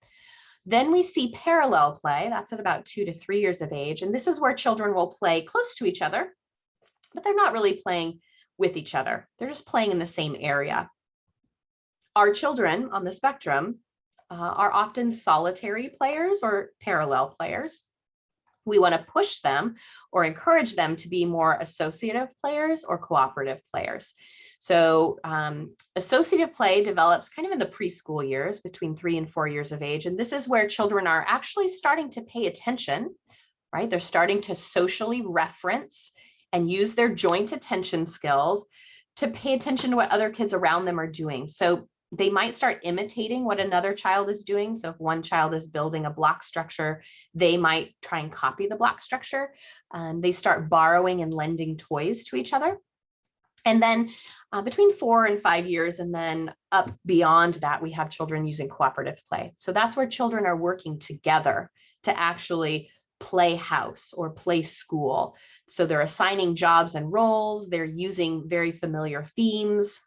Then we see parallel play. That's at about 2 to 3 years of age. And this is where children will play close to each other, but they're not really playing with each other. They're just playing in the same area. Our children on the spectrum are often solitary players or parallel players. We want to push them or encourage them to be more associative players or cooperative players. So associative play develops kind of in the preschool years, between 3 and 4 years of age. And this is where children are actually starting to pay attention, right? They're starting to socially reference and use their joint attention skills to pay attention to what other kids around them are doing. So they might start imitating what another child is doing. So if one child is building a block structure, they might try and copy the block structure. They start borrowing and lending toys to each other. And then between 4 and 5 years, and then up beyond that, we have children using cooperative play. So that's where children are working together to actually play house or play school. So they're assigning jobs and roles, they're using very familiar themes,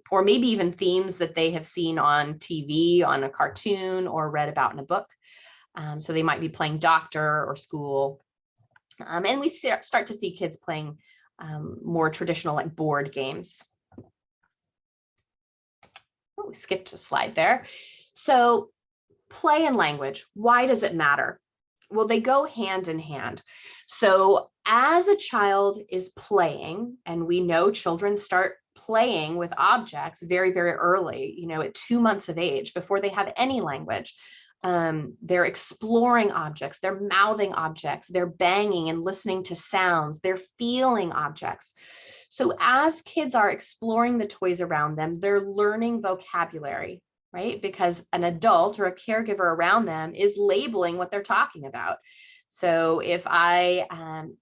or maybe even themes that they have seen on TV, on a cartoon, or read about in a book. So they might be playing doctor or school. And we start to see kids playing more traditional like board games. Oh, we skipped a slide there. So play and language, why does it matter? Well, they go hand in hand. So as a child is playing, and we know children start playing with objects very, very early, at 2 months of age, before they have any language. They're exploring objects, they're mouthing objects, they're banging and listening to sounds, they're feeling objects. So as kids are exploring the toys around them, they're learning vocabulary, right? Because an adult or a caregiver around them is labeling what they're talking about. So if I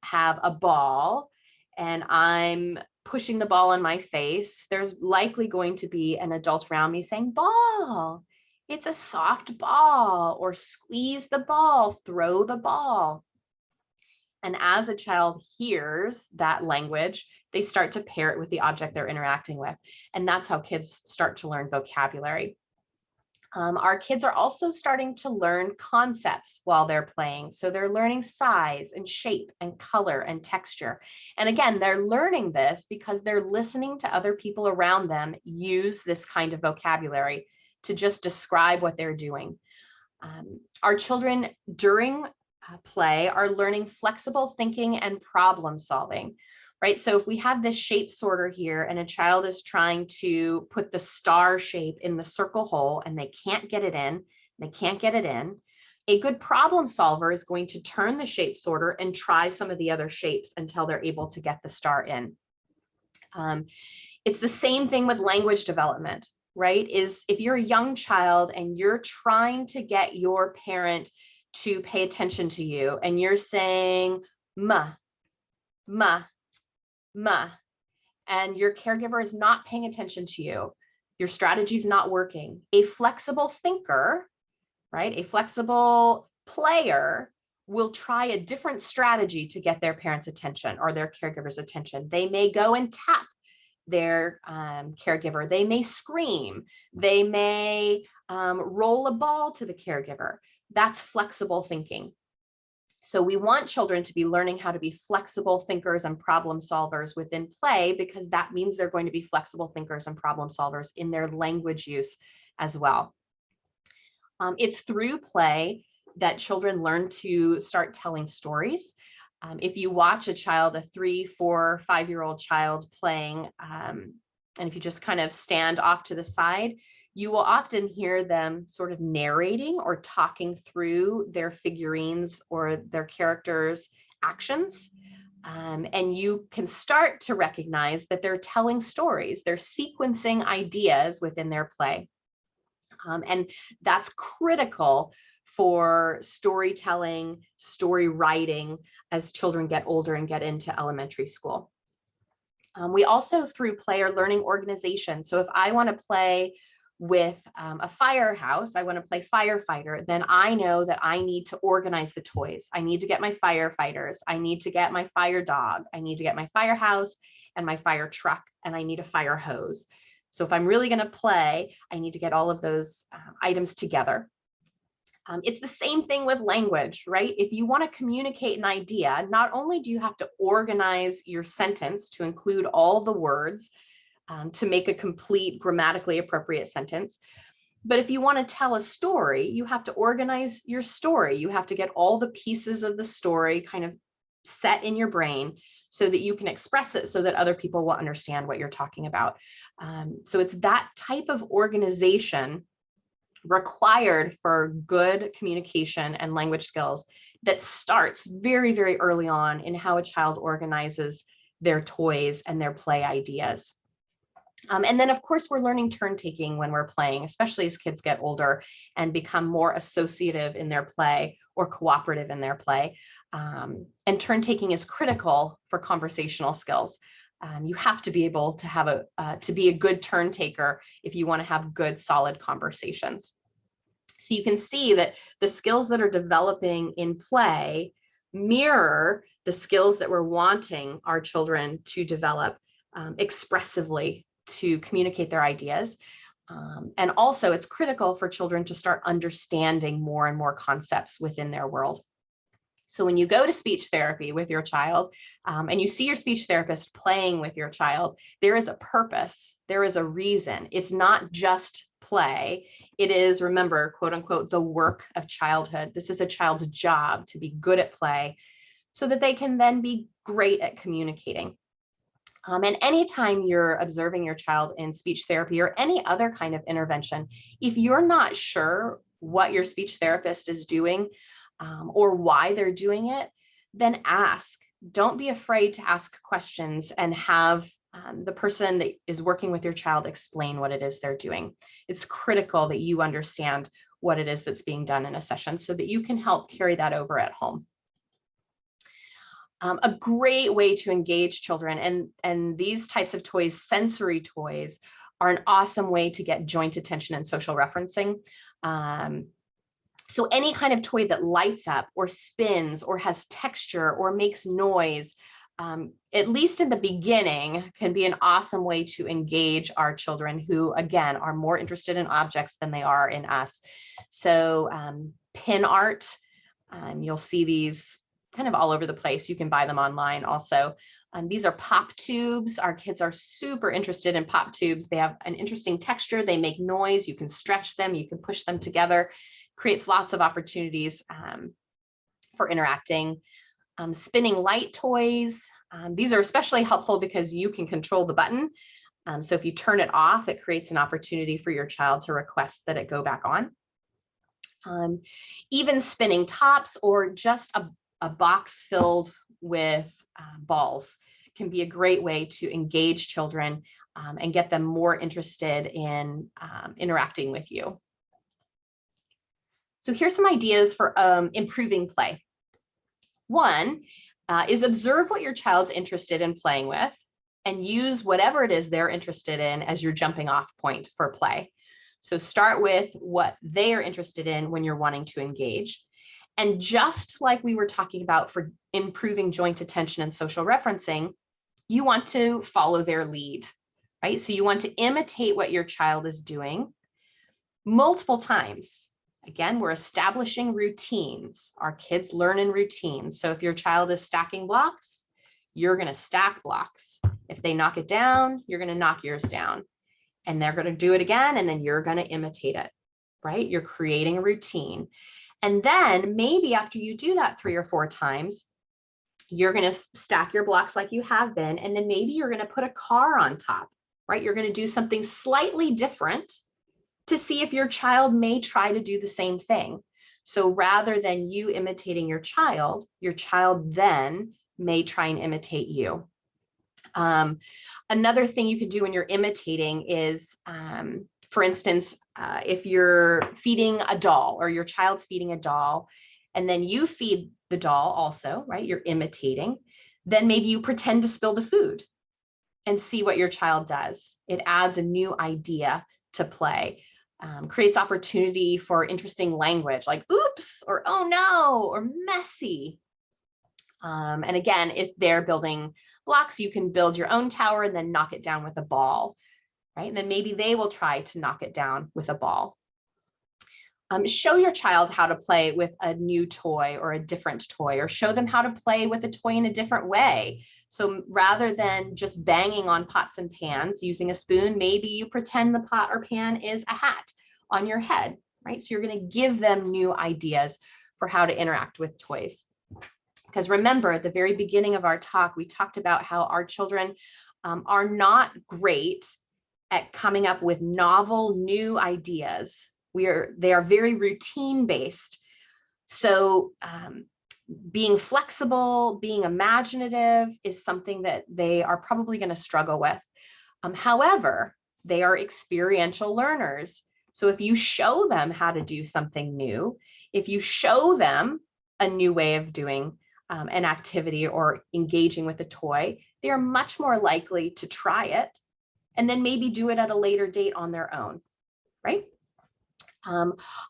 have a ball and I'm pushing the ball on my face, there's likely going to be an adult around me saying, ball, it's a soft ball, or squeeze the ball, throw the ball. And as a child hears that language, they start to pair it with the object they're interacting with. And that's how kids start to learn vocabulary. Our kids are also starting to learn concepts while they're playing. So they're learning size and shape and color and texture. And again, they're learning this because they're listening to other people around them use this kind of vocabulary to just describe what they're doing. Our children during play are learning flexible thinking and problem solving, right? So if we have this shape sorter here and a child is trying to put the star shape in the circle hole and they can't get it in, a good problem solver is going to turn the shape sorter and try some of the other shapes until they're able to get the star in. It's the same thing with language development, right? Is if you're a young child and you're trying to get your parent to pay attention to you and you're saying ma, ma, ma, and your caregiver is not paying attention to you, your strategy is not working. A flexible thinker, right? A flexible player will try a different strategy to get their parents' attention or their caregiver's attention. They may go and tap their caregiver. They may scream. They may roll a ball to the caregiver. That's flexible thinking. So we want children to be learning how to be flexible thinkers and problem solvers within play, because that means they're going to be flexible thinkers and problem solvers in their language use as well. It's through play that children learn to start telling stories. If you watch a child, a 3, 4, 5-year-old child playing, and if you just kind of stand off to the side, you will often hear them sort of narrating or talking through their figurines or their characters' actions. And you can start to recognize that they're telling stories, they're sequencing ideas within their play. And that's critical for storytelling, story writing as children get older and get into elementary school. We also, through play, are learning organization. So if I want to play with a firehouse, I want to play firefighter, then I know that I need to organize the toys. I need to get my firefighters. I need to get my fire dog. I need to get my firehouse and my fire truck, and I need a fire hose. So if I'm really going to play, I need to get all of those items together. It's the same thing with language, right? If you want to communicate an idea, not only do you have to organize your sentence to include all the words to make a complete grammatically appropriate sentence, but if you want to tell a story, you have to organize your story. You have to get all the pieces of the story kind of set in your brain so that you can express it so that other people will understand what you're talking about. So it's that type of organization required for good communication and language skills that starts very, very early on in how a child organizes their toys and their play ideas. And then, of course, we're learning turn taking when we're playing, especially as kids get older and become more associative in their play or cooperative in their play. And turn taking is critical for conversational skills. You have to be able to have to be a good turn taker if you want to have good, solid conversations. So you can see that the skills that are developing in play mirror the skills that we're wanting our children to develop expressively to communicate their ideas. And also, it's critical for children to start understanding more and more concepts within their world. So when you go to speech therapy with your child and you see your speech therapist playing with your child, there is a purpose, there is a reason. It's not just play. It is, remember, quote unquote, the work of childhood. This is a child's job to be good at play so that they can then be great at communicating. And anytime you're observing your child in speech therapy or any other kind of intervention, if you're not sure what your speech therapist is doing or why they're doing it, then ask. Don't be afraid to ask questions and have the person that is working with your child explain what it is they're doing. It's critical that you understand what it is that's being done in a session so that you can help carry that over at home. A great way to engage children, and these types of toys, sensory toys, are an awesome way to get joint attention and social referencing. So any kind of toy that lights up or spins or has texture or makes noise, at least in the beginning, can be an awesome way to engage our children who, again, are more interested in objects than they are in us. So pin art, you'll see these kind of all over the place. You can buy them online also. These are pop tubes. Our kids are super interested in pop tubes. They have an interesting texture. They make noise. You can stretch them. You can push them together. creates lots of opportunities for interacting. Spinning light toys. These are especially helpful because you can control the button. So if you turn it off, it creates an opportunity for your child to request that it go back on. Even spinning tops or just a box filled with balls can be a great way to engage children and get them more interested in interacting with you. So here's some ideas for improving play. One is observe what your child's interested in playing with and use whatever it is they're interested in as your jumping off point for play. So start with what they are interested in when you're wanting to engage. And just like we were talking about for improving joint attention and social referencing, you want to follow their lead, right? So you want to imitate what your child is doing multiple times. Again, we're establishing routines. Our kids learn in routines. So if your child is stacking blocks, you're going to stack blocks. If they knock it down, you're going to knock yours down. And they're going to do it again, and then you're going to imitate it, right? You're creating a routine. And then maybe after you do that 3 or 4 times, you're going to stack your blocks like you have been, and then maybe you're going to put a car on top, right? You're going to do something slightly different to see if your child may try to do the same thing. So rather than you imitating your child then may try and imitate you. Another thing you could do when you're imitating is, for instance, if you're feeding a doll or your child's feeding a doll, and then you feed the doll also, right? You're imitating. Then maybe you pretend to spill the food and see what your child does. It adds a new idea to play. Creates opportunity for interesting language like oops or oh no or messy. And again, if they're building blocks, you can build your own tower and then knock it down with a ball, right? And then maybe they will try to knock it down with a ball. Show your child how to play with a new toy or a different toy, or show them how to play with a toy in a different way. So rather than just banging on pots and pans using a spoon, maybe you pretend the pot or pan is a hat on your head, right? So you're going to give them new ideas for how to interact with toys. Because remember, at the very beginning of our talk, we talked about how our children are not great at coming up with novel new ideas. They are very routine based. So being flexible, being imaginative is something that they are probably going to struggle with. However, they are experiential learners. So if you show them how to do something new, if you show them a new way of doing an activity or engaging with a toy, they are much more likely to try it and then maybe do it at a later date on their own, right?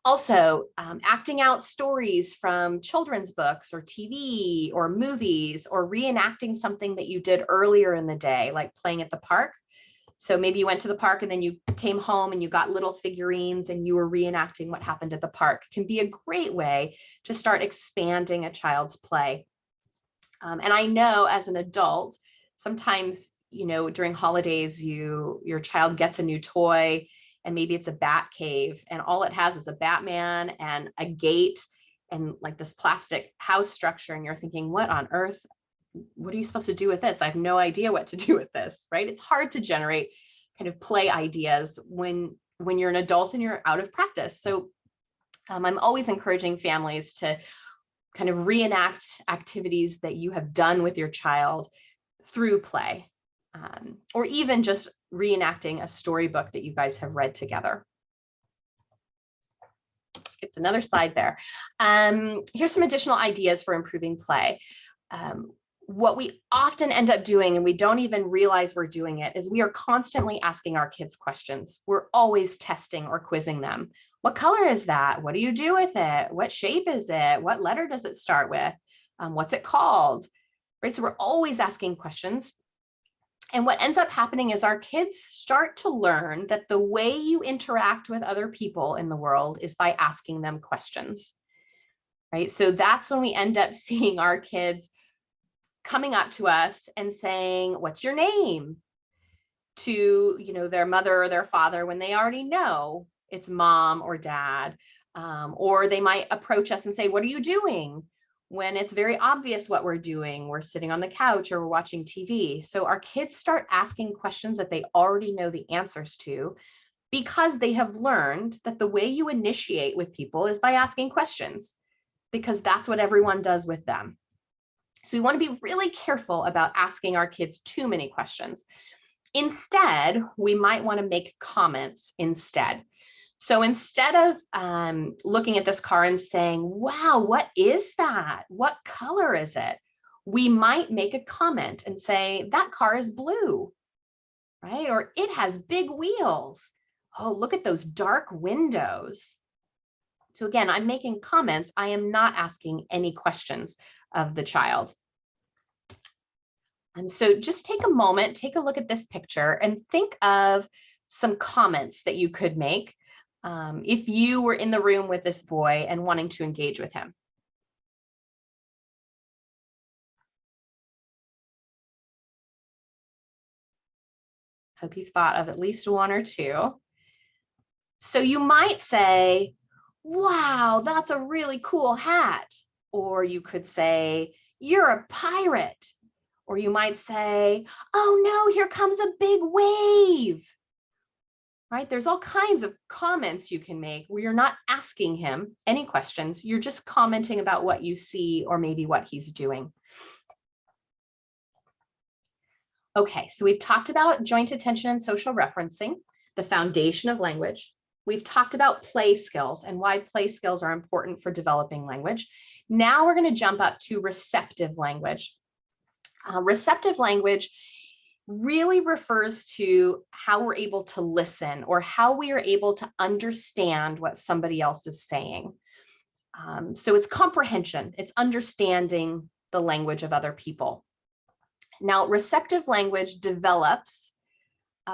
Also, acting out stories from children's books or TV or movies, or reenacting something that you did earlier in the day, like playing at the park. So maybe you went to the park and then you came home and you got little figurines and you were reenacting what happened at the park. Can be a great way to start expanding a child's play. And I know as an adult, sometimes, you know, during holidays, your child gets a new toy, and maybe it's a bat cave, and all it has is a Batman and a gate and like this plastic house structure. And you're thinking, what on earth? What are you supposed to do with this? I have no idea what to do with this, right? It's hard to generate kind of play ideas when you're an adult and you're out of practice. So I'm always encouraging families to kind of reenact activities that you have done with your child through play, or even just reenacting a storybook that you guys have read together. Skipped another slide there. Here's some additional ideas for improving play. What we often end up doing, and we don't even realize we're doing it, is we are constantly asking our kids questions. We're always testing or quizzing them. What color is that? What do you do with it? What shape is it? What letter does it start with? What's it called? Right? So we're always asking questions. And what ends up happening is our kids start to learn that the way you interact with other people in the world is by asking them questions, right? So that's when we end up seeing our kids coming up to us and saying, what's your name? To, you know, their mother or their father, when they already know it's mom or dad. Or they might approach us and say, "What are you doing?" When it's very obvious what we're doing. We're sitting on the couch or we're watching TV. So our kids start asking questions that they already know the answers to, because they have learned that the way you initiate with people is by asking questions, because that's what everyone does with them. So we want to be really careful about asking our kids too many questions. Instead, we might want to make comments instead. So instead of looking at this car and saying, "Wow, what is that? What color is it?" we might make a comment and say, "That car is blue," right? Or "It has big wheels. Oh, look at those dark windows." So again, I'm making comments. I am not asking any questions of the child. And so just take a moment, take a look at this picture and think of some comments that you could make if you were in the room with this boy and wanting to engage with him. Hope you've thought of at least one or two. So you might say, "Wow, that's a really cool hat." Or you could say, "You're a pirate." Or you might say, "Oh no, here comes a big wave." Right? There's all kinds of comments you can make where you're not asking him any questions. You're just commenting about what you see or maybe what he's doing. Okay, so we've talked about joint attention and social referencing, the foundation of language. We've talked about play skills and why play skills are important for developing language. Now we're going to jump up to receptive language. Receptive language really refers to how we're able to listen or how we are able to understand what somebody else is saying. So it's comprehension, it's understanding the language of other people. Now, receptive language develops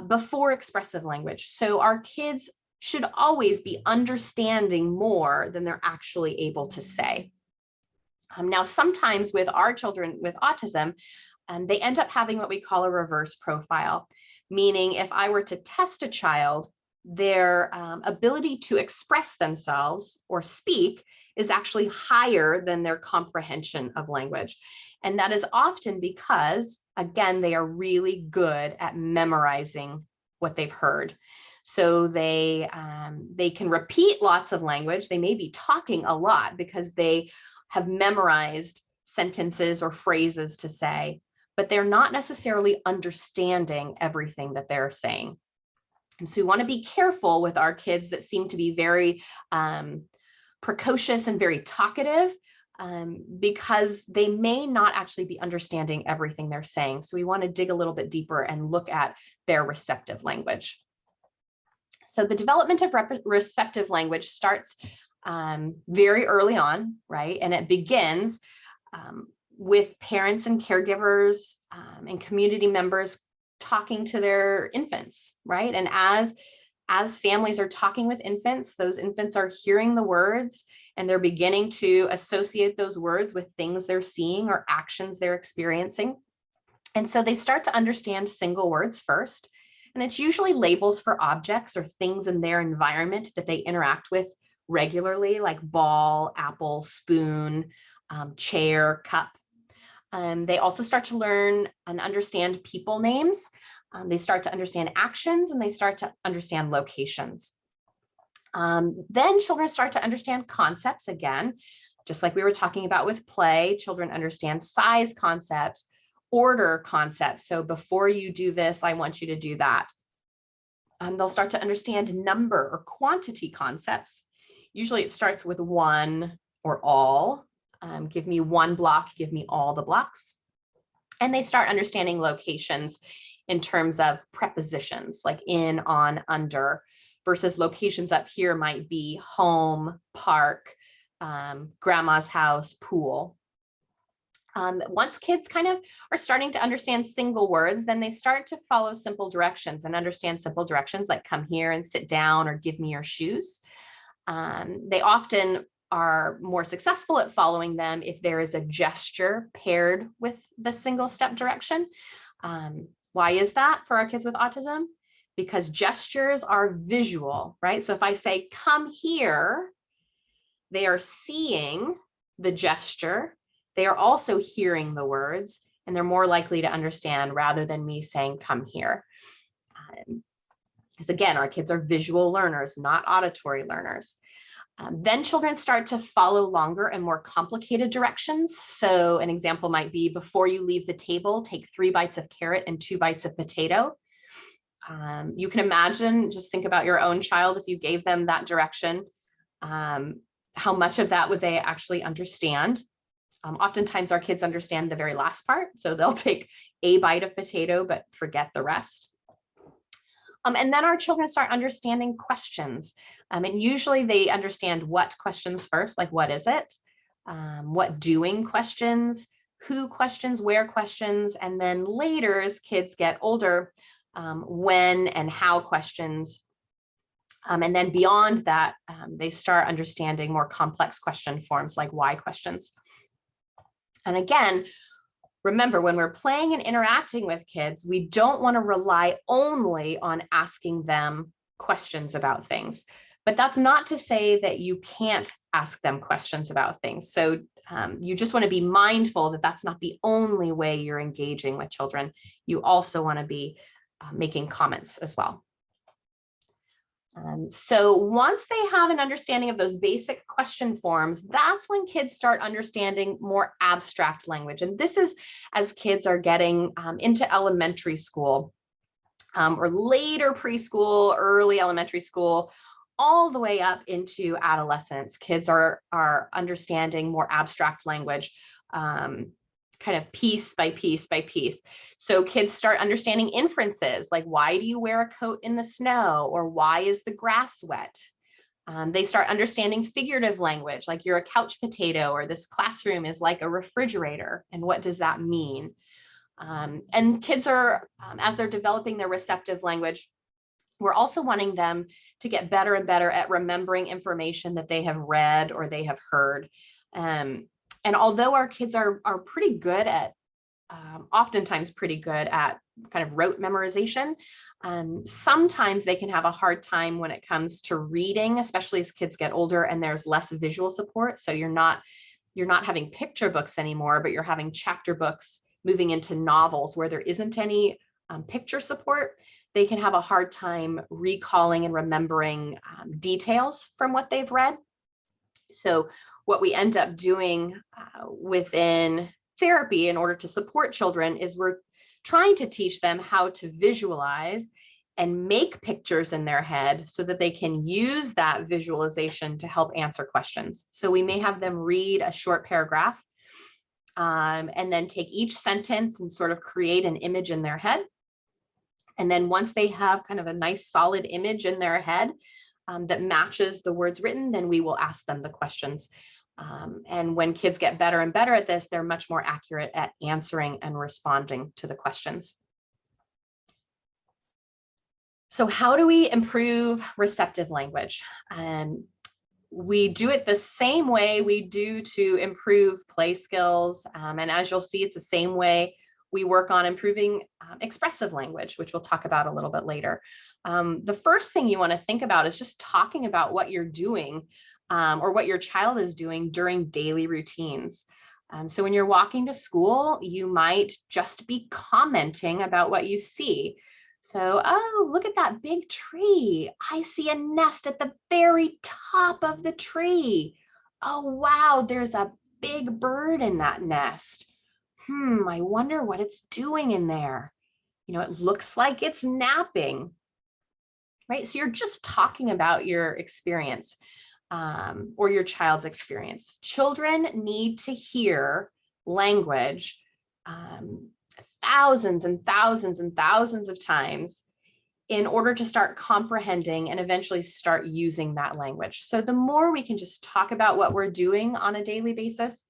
before expressive language. So our kids should always be understanding more than they're actually able to say. Now, sometimes with our children with autism, they end up having what we call a reverse profile, meaning if I were to test a child, their ability to express themselves or speak is actually higher than their comprehension of language. And that is often because, again, they are really good at memorizing what they've heard. So they can repeat lots of language. They may be talking a lot because they have memorized sentences or phrases to say, but they're not necessarily understanding everything that they're saying. And so we want to be careful with our kids that seem to be very precocious and very talkative, because they may not actually be understanding everything they're saying. So we want to dig a little bit deeper and look at their receptive language. So the development of receptive language starts very early on, right? And it begins with parents and caregivers and community members talking to their infants, right? And as families are talking with infants, those infants are hearing the words and they're beginning to associate those words with things they're seeing or actions they're experiencing. And so they start to understand single words first. And it's usually labels for objects or things in their environment that they interact with regularly, like ball, apple, spoon, chair, cup. They also start to learn and understand people names. They start to understand actions and they start to understand locations. Then children start to understand concepts again, just like we were talking about with play. Children understand size concepts, order concepts. So before you do this, I want you to do that. They'll start to understand number or quantity concepts. Usually it starts with one or all. Give me one block, give me all the blocks. And they start understanding locations in terms of prepositions like in, on, under, versus locations up here might be home, park, grandma's house, pool. Once kids kind of are starting to understand single words, then they start to follow simple directions and understand simple directions like come here and sit down or give me your shoes. They often are more successful at following them if there is a gesture paired with the single step direction. Why is that for our kids with autism? Because gestures are visual, right? So if I say, come here, they are seeing the gesture, they are also hearing the words, and they're more likely to understand rather than me saying, come here. Because again, our kids are visual learners, not auditory learners. Then children start to follow longer and more complicated directions. So an example might be, before you leave the table, take 3 bites of carrot and 2 bites of potato. You can imagine, just think about your own child, if you gave them that direction, how much of that would they actually understand? Oftentimes our kids understand the very last part, so they'll take a bite of potato but forget the rest. And then our children start understanding questions. And usually they understand what questions first, like what is it? What doing questions, who questions, where questions, and then later as kids get older, when and how questions. And then beyond that, they start understanding more complex question forms like why questions. And again, remember, when we're playing and interacting with kids, we don't want to rely only on asking them questions about things. But that's not to say that you can't ask them questions about things. So you just want to be mindful that that's not the only way you're engaging with children. You also want to be making comments as well. So once they have an understanding of those basic question forms, that's when kids start understanding more abstract language. And this is as kids are getting into elementary school or later preschool, early elementary school, all the way up into adolescence. Kids are understanding more abstract language, kind of piece by piece by piece. So kids start understanding inferences like, why do you wear a coat in the snow? Or why is the grass wet? They start understanding figurative language, like you're a couch potato, or this classroom is like a refrigerator. And what does that mean? And kids are, as they're developing their receptive language, we're also wanting them to get better and better at remembering information that they have read or they have heard. And although our kids are pretty good at, oftentimes pretty good at kind of rote memorization, sometimes they can have a hard time when it comes to reading, especially as kids get older and there's less visual support. So you're not having picture books anymore, but you're having chapter books moving into novels where there isn't any picture support. They can have a hard time recalling and remembering details from what they've read. So what we end up doing within therapy in order to support children is we're trying to teach them how to visualize and make pictures in their head so that they can use that visualization to help answer questions. So we may have them read a short paragraph and then take each sentence and sort of create an image in their head. And then once they have kind of a nice solid image in their head that matches the words written, then we will ask them the questions. And when kids get better and better at this, they're much more accurate at answering and responding to the questions. So how do we improve receptive language? We do it the same way we do to improve play skills. And as you'll see, it's the same way we work on improving expressive language, which we'll talk about a little bit later. The first thing you want to think about is just talking about what you're doing or what your child is doing during daily routines. So when you're walking to school, you might just be commenting about what you see. So, oh, look at that big tree. I see a nest at the very top of the tree. Oh, wow, there's a big bird in that nest. I wonder what it's doing in there. You know, it looks like it's napping, right? So you're just talking about your experience or your child's experience. Children need to hear language thousands and thousands and thousands of times in order to start comprehending and eventually start using that language. So the more we can just talk about what we're doing on a daily basis,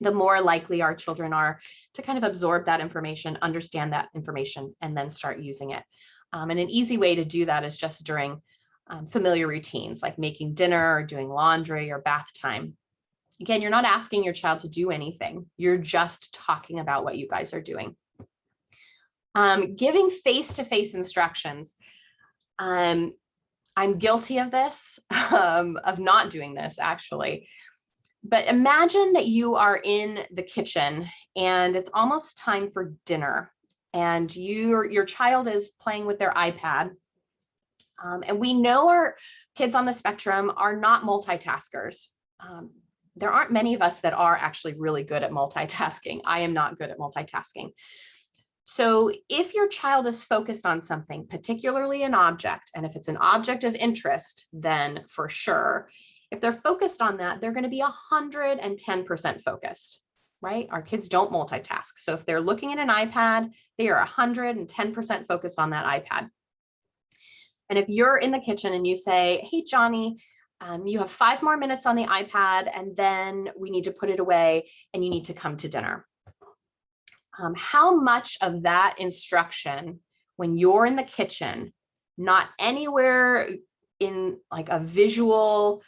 the more likely our children are to kind of absorb that information, understand that information, and then start using it. And an easy way to do that is just during familiar routines like making dinner or doing laundry or bath time. Again, you're not asking your child to do anything. You're just talking about what you guys are doing. Giving face-to-face instructions. I I'm guilty of this, of not doing this actually. But imagine that you are in the kitchen and it's almost time for dinner, and your child is playing with their iPad. And we know our kids on the spectrum are not multitaskers. There aren't many of us that are actually really good at multitasking. I am not good at multitasking. So if your child is focused on something, particularly an object, and if it's an object of interest, then for sure, if they're focused on that, they're going to be 110% focused, right? Our kids don't multitask. So if they're looking at an iPad, they are 110% focused on that iPad. And if you're in the kitchen and you say, hey, Johnny, you have 5 more minutes on the iPad, and then we need to put it away and you need to come to dinner. How much of that instruction, when you're in the kitchen, not anywhere in like a visual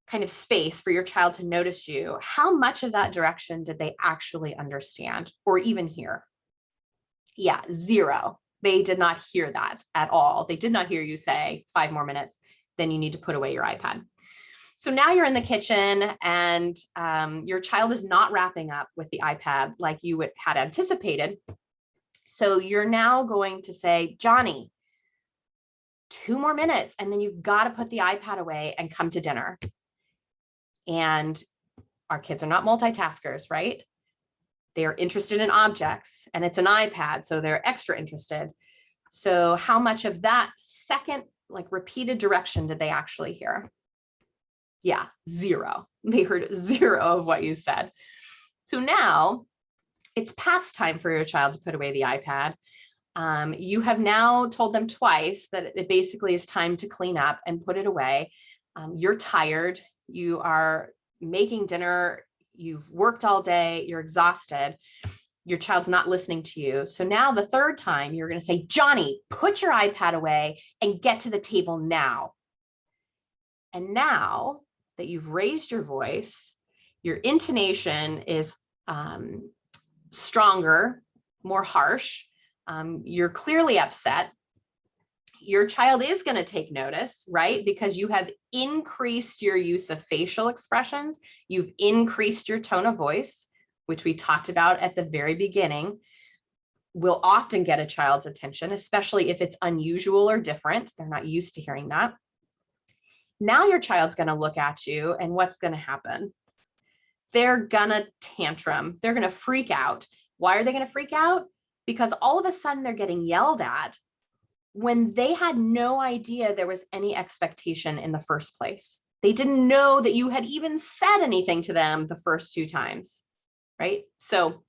kind of space for your child to notice you, how much of that direction did they actually understand or even hear? Yeah, 0. They did not hear that at all. They did not hear you say 5 more minutes, then you need to put away your iPad. So now you're in the kitchen and your child is not wrapping up with the iPad like you had anticipated. So you're now going to say, Johnny, 2 more minutes, and then you've got to put the iPad away and come to dinner. And our kids are not multitaskers, right? They are interested in objects, and it's an iPad, so they're extra interested. So how much of that second, like repeated direction did they actually hear? Yeah, 0. They heard 0 of what you said. So now it's past time for your child to put away the iPad. You have now told them twice that it basically is time to clean up and put it away. You're tired. You are making dinner. You've worked all day. You're exhausted. Your child's not listening to you. So now the third time you're going to say, Johnny, put your iPad away and get to the table now. And now that you've raised your voice, your intonation is stronger, more harsh. You're clearly upset. Your child is going to take notice, right? Because you have increased your use of facial expressions. You've increased your tone of voice, which we talked about at the very beginning, will often get a child's attention, especially if it's unusual or different. They're not used to hearing that. Now your child's going to look at you, and what's going to happen? They're going to tantrum. They're going to freak out. Why are they going to freak out? Because all of a sudden they're getting yelled at when they had no idea there was any expectation in the first place. They didn't know that you had even said anything to them the first 2 times, right? So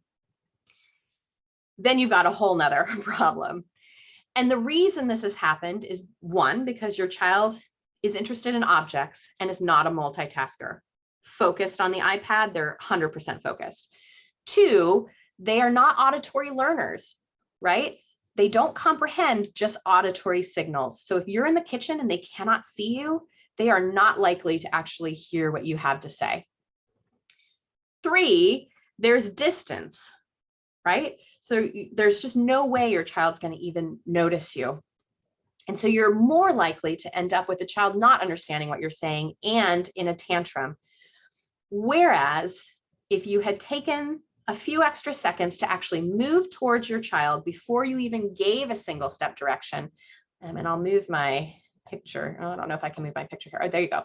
then you've got a whole nother problem. And the reason this has happened is, 1, because your child is interested in objects and is not a multitasker. Focused on the iPad, they're 100% focused. 2, they are not auditory learners, right? They don't comprehend just auditory signals. So if you're in the kitchen and they cannot see you, they are not likely to actually hear what you have to say. 3, there's distance, right? So there's just no way your child's going to even notice you. And so you're more likely to end up with a child not understanding what you're saying and in a tantrum. Whereas if you had taken a few extra seconds to actually move towards your child before you even gave a single step direction, and I'll move my picture. Oh, I don't know if I can move my picture here. Oh, there you go.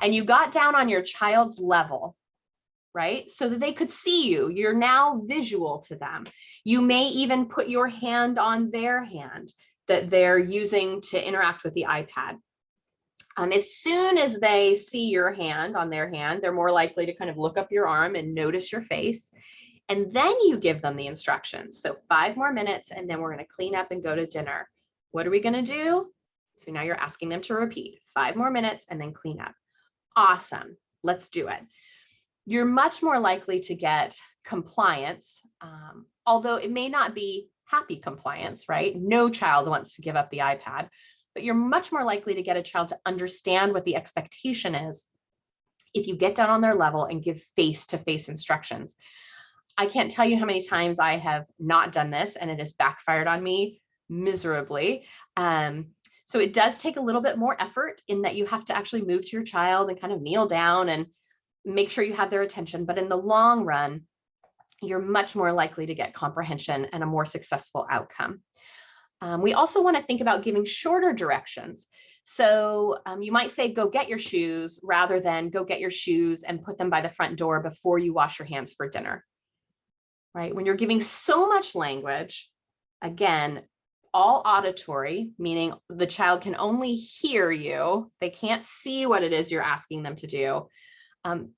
And you got down on your child's level, right? So that they could see you. You're now visual to them. You may even put your hand on their hand that they're using to interact with the iPad. As soon as they see your hand on their hand, they're more likely to kind of look up your arm and notice your face. And then you give them the instructions. So 5 more minutes, and then we're going to clean up and go to dinner. What are we going to do? So now you're asking them to repeat 5 more minutes and then clean up. Awesome. Let's do it. You're much more likely to get compliance, although it may not be happy compliance, right? No child wants to give up the iPad, but you're much more likely to get a child to understand what the expectation is if you get down on their level and give face-to-face instructions. I can't tell you how many times I have not done this and it has backfired on me miserably. So it does take a little bit more effort in that you have to actually move to your child and kind of kneel down and make sure you have their attention. But in the long run, you're much more likely to get comprehension and a more successful outcome. We also want to think about giving shorter directions. So you might say, go get your shoes, rather than go get your shoes and put them by the front door before you wash your hands for dinner, right? When you're giving so much language, again, all auditory, meaning the child can only hear you, they can't see what it is you're asking them to do.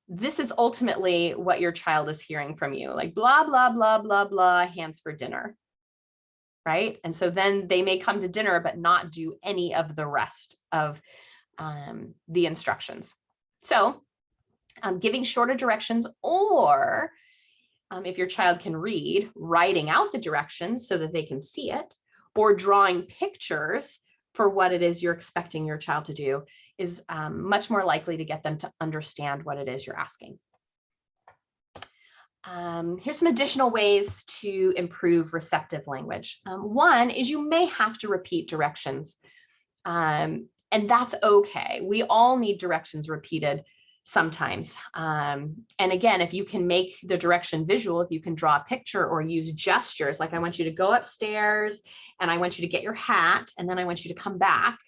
This is ultimately what your child is hearing from you, like blah, blah, blah, blah, blah, hands for dinner, right? And so then they may come to dinner, but not do any of the rest of the instructions. So giving shorter directions, or if your child can read, writing out the directions so that they can see it, or drawing pictures for what it is you're expecting your child to do, is much more likely to get them to understand what it is you're asking. Here's some additional ways to improve receptive language. One is you may have to repeat directions, and that's okay. We all need directions repeated sometimes. And again, if you can make the direction visual, if you can draw a picture or use gestures, like I want you to go upstairs and I want you to get your hat and then I want you to come back,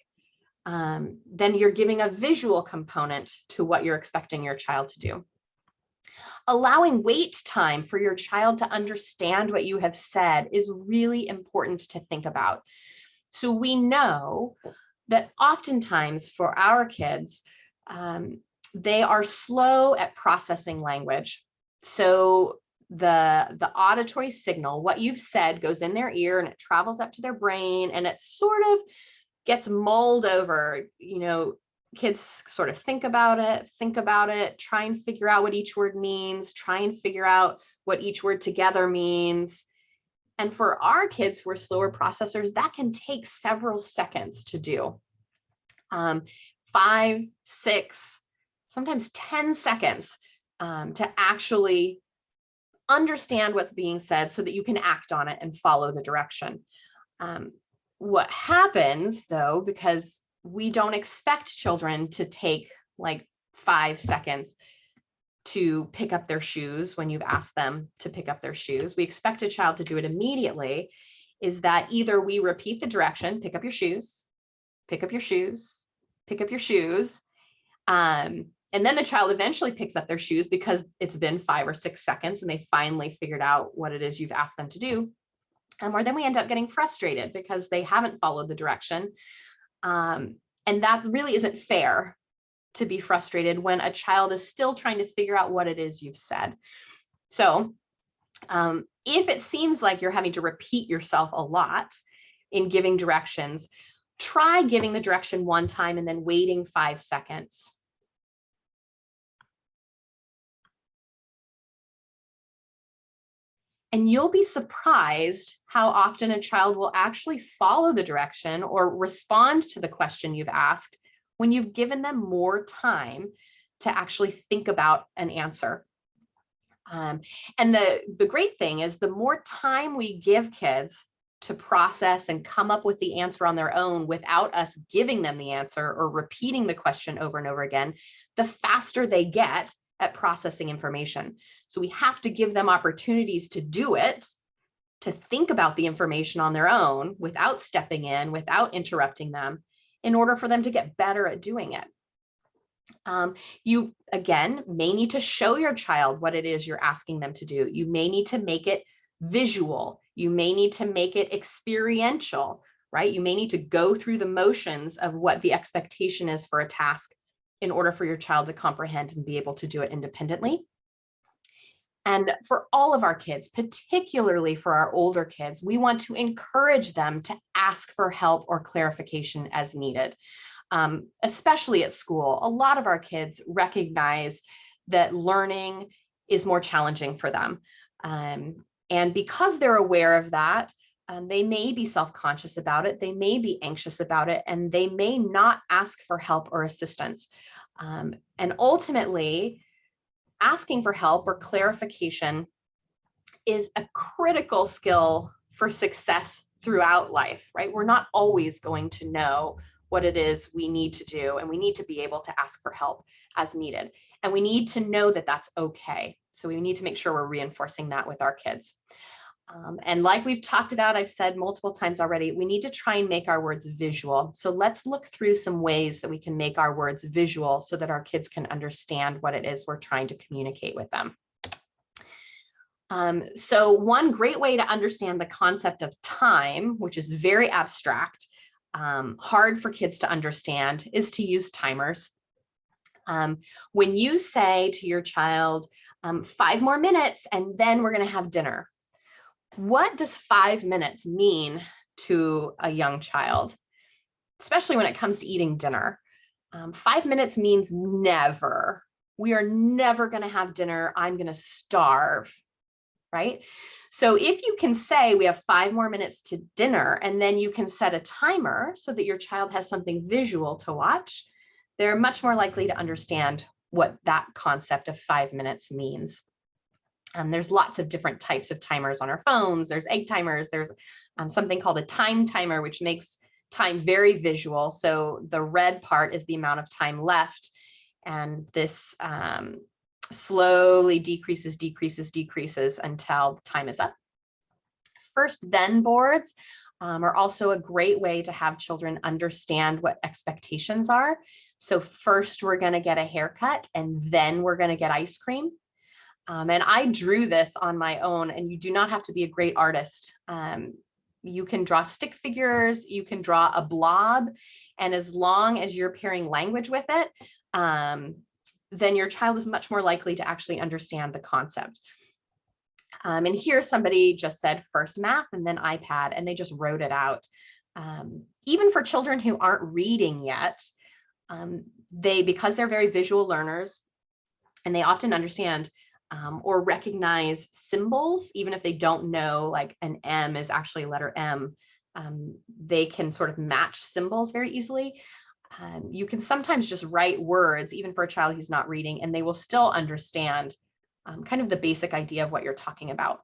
then you're giving a visual component to what you're expecting your child to do. Allowing wait time for your child to understand what you have said is really important to think about. So we know that oftentimes for our kids, they are slow at processing language. So the auditory signal, what you've said, goes in their ear and it travels up to their brain and it sort of gets mulled over. You know, kids sort of think about it, try and figure out what each word means, try and figure out what each word together means. And for our kids who are slower processors, that can take several seconds to do. 5, 6, sometimes 10 seconds to actually understand what's being said so that you can act on it and follow the direction. What happens though, because we don't expect children to take like 5 seconds to pick up their shoes when you've asked them to pick up their shoes, we expect a child to do it immediately, is that either we repeat the direction, pick up your shoes, pick up your shoes, pick up your shoes, and then the child eventually picks up their shoes because it's been 5 or 6 seconds and they finally figured out what it is you've asked them to do. Or then we end up getting frustrated because they haven't followed the direction. And that really isn't fair, to be frustrated when a child is still trying to figure out what it is you've said. So if it seems like you're having to repeat yourself a lot in giving directions, try giving the direction one time and then waiting 5 seconds. And you'll be surprised how often a child will actually follow the direction or respond to the question you've asked when you've given them more time to actually think about an answer. And the great thing is, the more time we give kids to process and come up with the answer on their own without us giving them the answer or repeating the question over and over again, the faster they get at processing information. So we have to give them opportunities to do it, to think about the information on their own without stepping in, without interrupting them, in order for them to get better at doing it. You, again, may need to show your child what it is you're asking them to do. You may need to make it visual. You may need to make it experiential, right? You may need to go through the motions of what the expectation is for a task in order for your child to comprehend and be able to do it independently. And for all of our kids, particularly for our older kids, we want to encourage them to ask for help or clarification as needed. Especially at school, a lot of our kids recognize that learning is more challenging for them. And because they're aware of that, they may be self-conscious about it, they may be anxious about it, and they may not ask for help or assistance. And ultimately, asking for help or clarification is a critical skill for success throughout life, right? We're not always going to know what it is we need to do, and we need to be able to ask for help as needed. And we need to know that that's okay. So we need to make sure we're reinforcing that with our kids. And like we've talked about, I've said multiple times already, we need to try and make our words visual. So let's look through some ways that we can make our words visual so that our kids can understand what it is we're trying to communicate with them. So one great way to understand the concept of time, which is very abstract, hard for kids to understand, is to use timers. When you say to your child, 5 more minutes and then we're going to have dinner, what does 5 minutes mean to a young child, especially when it comes to eating dinner? 5 minutes means never. We are never going to have dinner. I'm going to starve, right? So if you can say we have 5 more minutes to dinner, and then you can set a timer so that your child has something visual to watch, they're much more likely to understand what that concept of 5 minutes means. There's lots of different types of timers on our phones. There's egg timers. There's something called a time timer, which makes time very visual. So the red part is the amount of time left. And this slowly decreases until the time is up. First then boards are also a great way to have children understand what expectations are. So first we're going to get a haircut and then we're going to get ice cream. And I drew this on my own, and you do not have to be a great artist. You can draw stick figures, you can draw a blob, and as long as you're pairing language with it, then your child is much more likely to actually understand the concept. And here somebody just said first math and then iPad, and they just wrote it out. Even for children who aren't reading yet, because they're very visual learners, and they often understand or recognize symbols, even if they don't know like an M is actually a letter M, they can sort of match symbols very easily. You can sometimes just write words, even for a child who's not reading, and they will still understand kind of the basic idea of what you're talking about.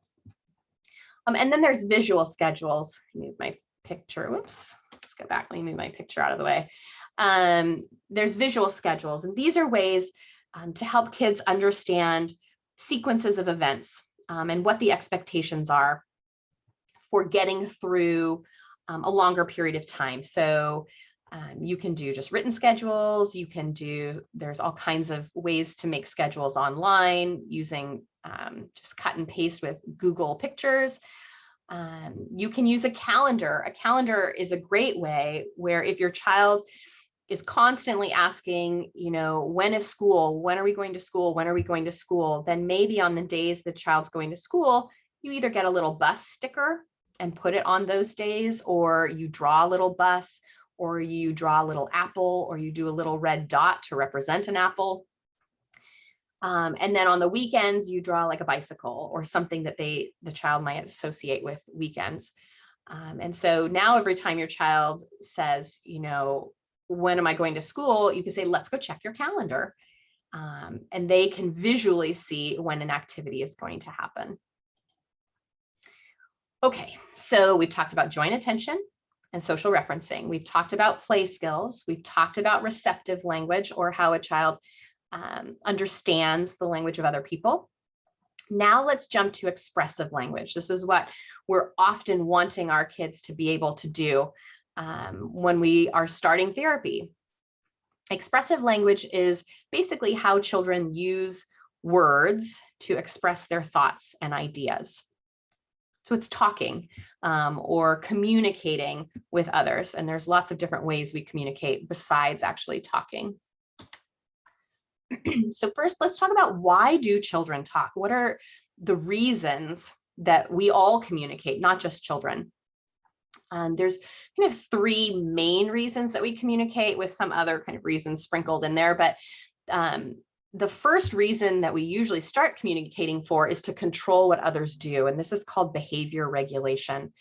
And then there's visual schedules. Move my picture. Whoops. Let's go back. Let me move my picture out of the way. There's visual schedules, and these are ways to help kids understand sequences of events and what the expectations are for getting through a longer period of time. So you can do just written schedules. There's all kinds of ways to make schedules online using just cut and paste with Google Pictures. You can use a calendar. A calendar is a great way where if your child is constantly asking, when is school? When are we going to school? When are we going to school? Then maybe on the days the child's going to school, you either get a little bus sticker and put it on those days, or you draw a little bus, or you draw a little apple, or you do a little red dot to represent an apple. And then on the weekends, you draw like a bicycle or something that the child might associate with weekends. And so now every time your child says, when am I going to school? You can say, let's go check your calendar. And they can visually see when an activity is going to happen. Okay, so we've talked about joint attention and social referencing. We've talked about play skills. We've talked about receptive language, or how a child understands the language of other people. Now let's jump to expressive language. This is what we're often wanting our kids to be able to do when we are starting therapy. Expressive language is basically how children use words to express their thoughts and ideas. So it's talking or communicating with others. And there's lots of different ways we communicate besides actually talking. So first, let's talk about, why do children talk? What are the reasons that we all communicate, not just children? There's kind of 3 main reasons that we communicate, with some other kind of reasons sprinkled in there. But the first reason that we usually start communicating for is to control what others do. And this is called behavior regulation.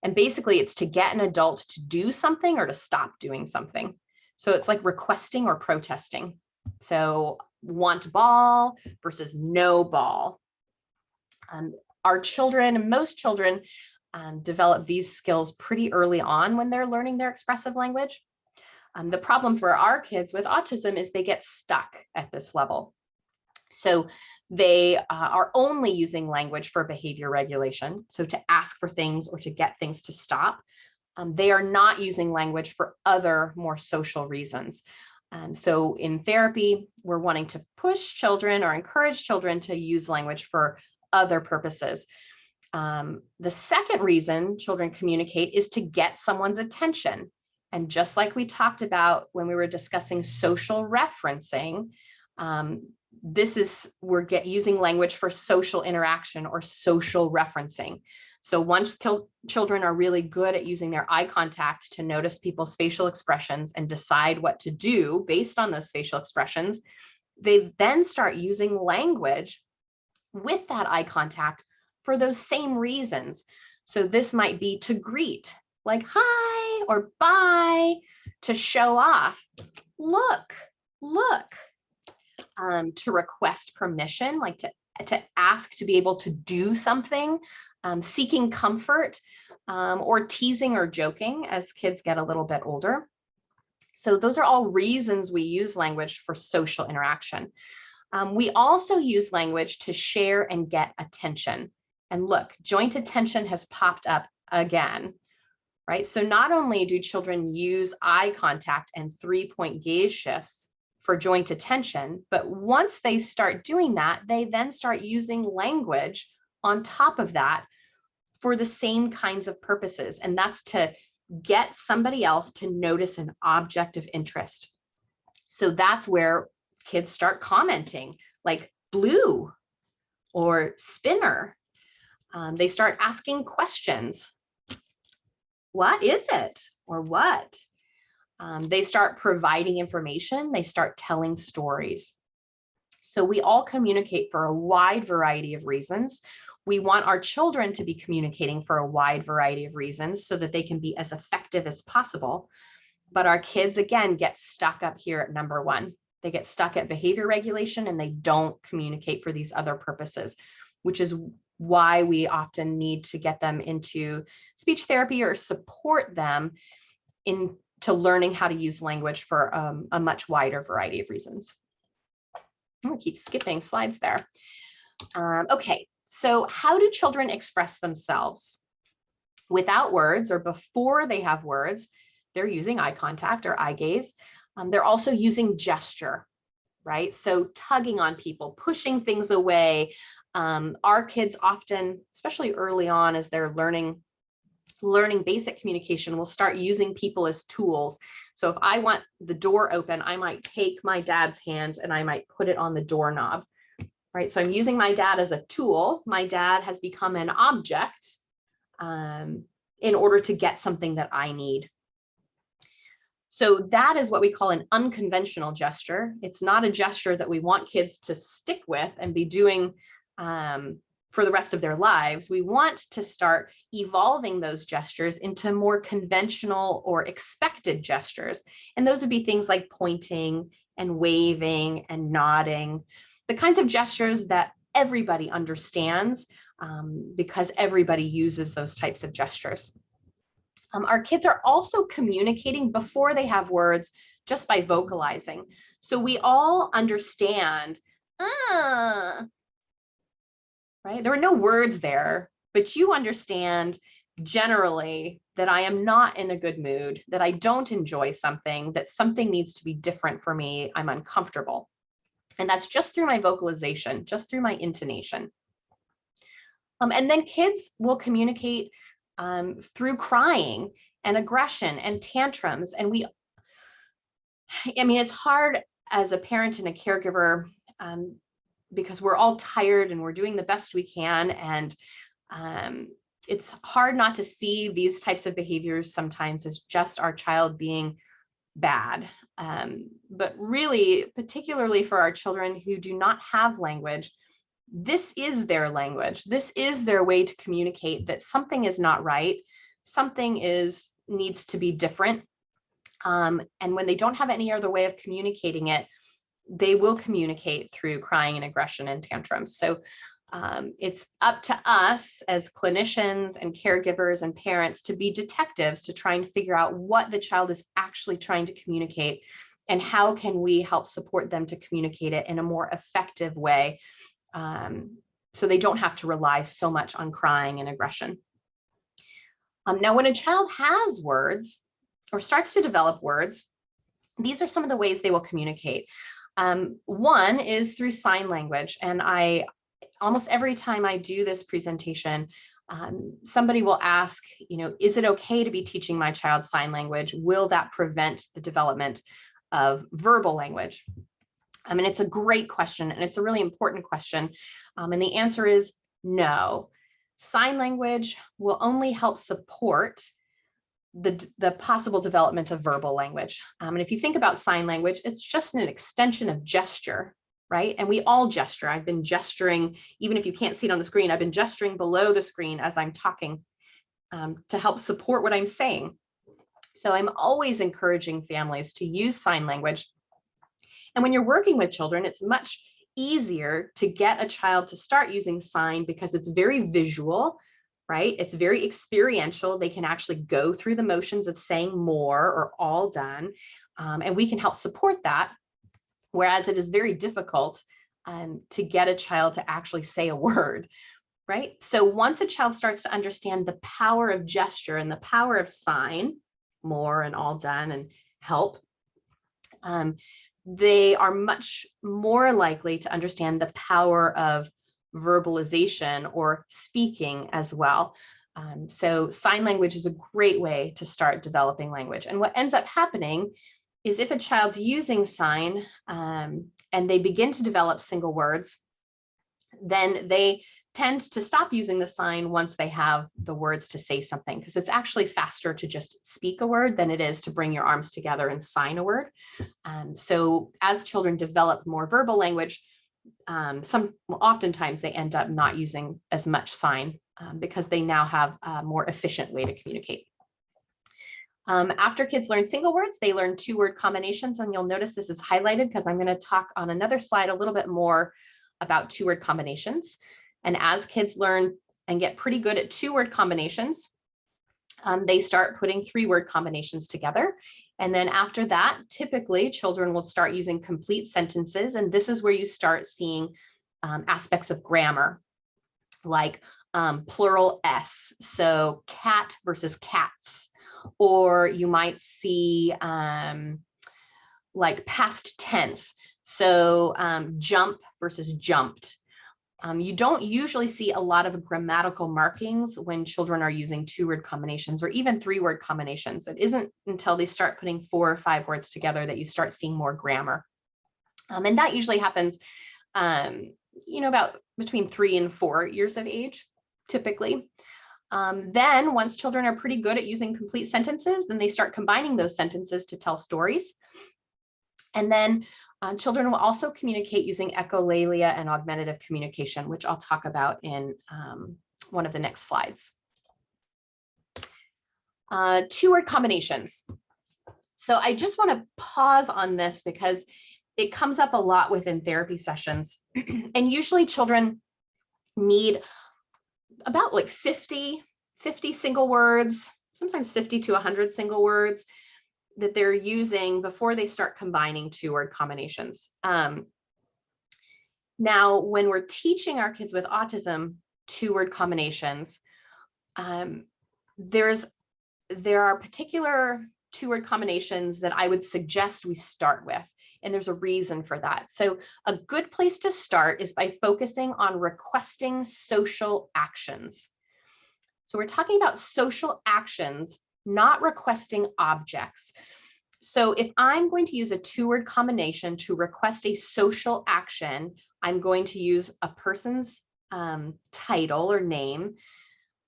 And basically, it's to get an adult to do something or to stop doing something. So it's like requesting or protesting. So want ball versus no ball. Our children, most children, develop these skills pretty early on when they're learning their expressive language. The problem for our kids with autism is they get stuck at this level. So they are only using language for behavior regulation, so to ask for things or to get things to stop. They are not using language for other more social reasons. So in therapy, we're wanting to push children or encourage children to use language for other purposes. The second reason children communicate is to get someone's attention. And just like we talked about when we were discussing social referencing, we're using language for social interaction or social referencing. So once children are really good at using their eye contact to notice people's facial expressions and decide what to do based on those facial expressions, they then start using language with that eye contact for those same reasons. So this might be to greet, like hi or bye, to show off, look, to request permission, like to ask to be able to do something, seeking comfort, or teasing or joking as kids get a little bit older. So those are all reasons we use language for social interaction. We also use language to share and get attention. And look, joint attention has popped up again, right? So not only do children use eye contact and 3-point gaze shifts for joint attention, but once they start doing that, they then start using language on top of that for the same kinds of purposes. And that's to get somebody else to notice an object of interest. So that's where kids start commenting, like blue or spinner. They start asking questions. What is it? Or what? They start providing information. They start telling stories. So we all communicate for a wide variety of reasons. We want our children to be communicating for a wide variety of reasons so that they can be as effective as possible. But our kids, again, get stuck up here at number one. They get stuck at behavior regulation and they don't communicate for these other purposes, which is why we often need to get them into speech therapy or support them into learning how to use language for a much wider variety of reasons. I'm gonna keep skipping slides there. Okay, so how do children express themselves? Without words or before they have words, they're using eye contact or eye gaze. They're also using gesture, right? So tugging on people, pushing things away. Our kids often, especially early on as they're learning basic communication, will start using people as tools. So if I want the door open, I might take my dad's hand and I might put it on the doorknob, right? So I'm using my dad as a tool. My dad has become an object in order to get something that I need. So that is what we call an unconventional gesture. It's not a gesture that we want kids to stick with and be doing for the rest of their lives. We want to start evolving those gestures into more conventional or expected gestures. And those would be things like pointing and waving and nodding, the kinds of gestures that everybody understands because everybody uses those types of gestures. Our kids are also communicating before they have words just by vocalizing. So we all understand, right? There are no words there, but you understand generally that I am not in a good mood, that I don't enjoy something, that something needs to be different for me, I'm uncomfortable. And that's just through my vocalization, just through my intonation. And then kids will communicate through crying and aggression and tantrums. And it's hard as a parent and a caregiver because we're all tired and we're doing the best we can. And it's hard not to see these types of behaviors sometimes as just our child being bad. But really, particularly for our children who do not have language, this is their language. This is their way to communicate that something is not right. Something needs to be different. And when they don't have any other way of communicating it, they will communicate through crying and aggression and tantrums. So It's up to us as clinicians and caregivers and parents to be detectives to try and figure out what the child is actually trying to communicate and how can we help support them to communicate it in a more effective way, so they don't have to rely so much on crying and aggression. Now, when a child has words or starts to develop words, these are some of the ways they will communicate. One is through sign language, and almost every time I do this presentation, somebody will ask, is it okay to be teaching my child sign language? Will that prevent the development of verbal language? I mean, it's a great question, and it's a really important question. And the answer is no. Sign language will only help support the possible development of verbal language. And if you think about sign language, it's just an extension of gesture, right? And we all gesture. I've been gesturing, even if you can't see it on the screen, I've been gesturing below the screen as I'm talking to help support what I'm saying. So I'm always encouraging families to use sign language. And when you're working with children, it's much easier to get a child to start using sign because it's very visual, right? It's very experiential. They can actually go through the motions of saying more or all done, and we can help support that. Whereas it is very difficult to get a child to actually say a word, right? So once a child starts to understand the power of gesture and the power of sign, more and all done and help, they are much more likely to understand the power of verbalization or speaking as well. So sign language is a great way to start developing language. And what ends up happening is if a child's using sign and they begin to develop single words, then they tend to stop using the sign once they have the words to say something, because it's actually faster to just speak a word than it is to bring your arms together and sign a word. So as children develop more verbal language, oftentimes they end up not using as much sign because they now have a more efficient way to communicate. After kids learn single words, they learn two-word combinations, and you'll notice this is highlighted because I'm going to talk on another slide a little bit more about two-word combinations. And as kids learn and get pretty good at two-word combinations, they start putting three-word combinations together. And then after that, typically children will start using complete sentences. And this is where you start seeing aspects of grammar, like plural S, so cat versus cats. Or you might see like past tense, so jump versus jumped. You don't usually see a lot of grammatical markings when children are using two-word combinations or even three-word combinations. It isn't until they start putting 4 or 5 words together that you start seeing more grammar. And that usually happens, about between 3 and 4 years of age, typically. Then once children are pretty good at using complete sentences, then they start combining those sentences to tell stories. And then children will also communicate using echolalia and augmentative communication, which I'll talk about in one of the next slides. Two-word combinations. So I just want to pause on this because it comes up a lot within therapy sessions. And usually children need about like 50 single words, sometimes 50 to 100 single words that they're using before they start combining two-word combinations. Now, when we're teaching our kids with autism two-word combinations, there are particular two-word combinations that I would suggest we start with, and there's a reason for that. So a good place to start is by focusing on requesting social actions. So we're talking about social actions, not requesting objects. So if I'm going to use a two-word combination to request a social action, I'm going to use a person's title or name,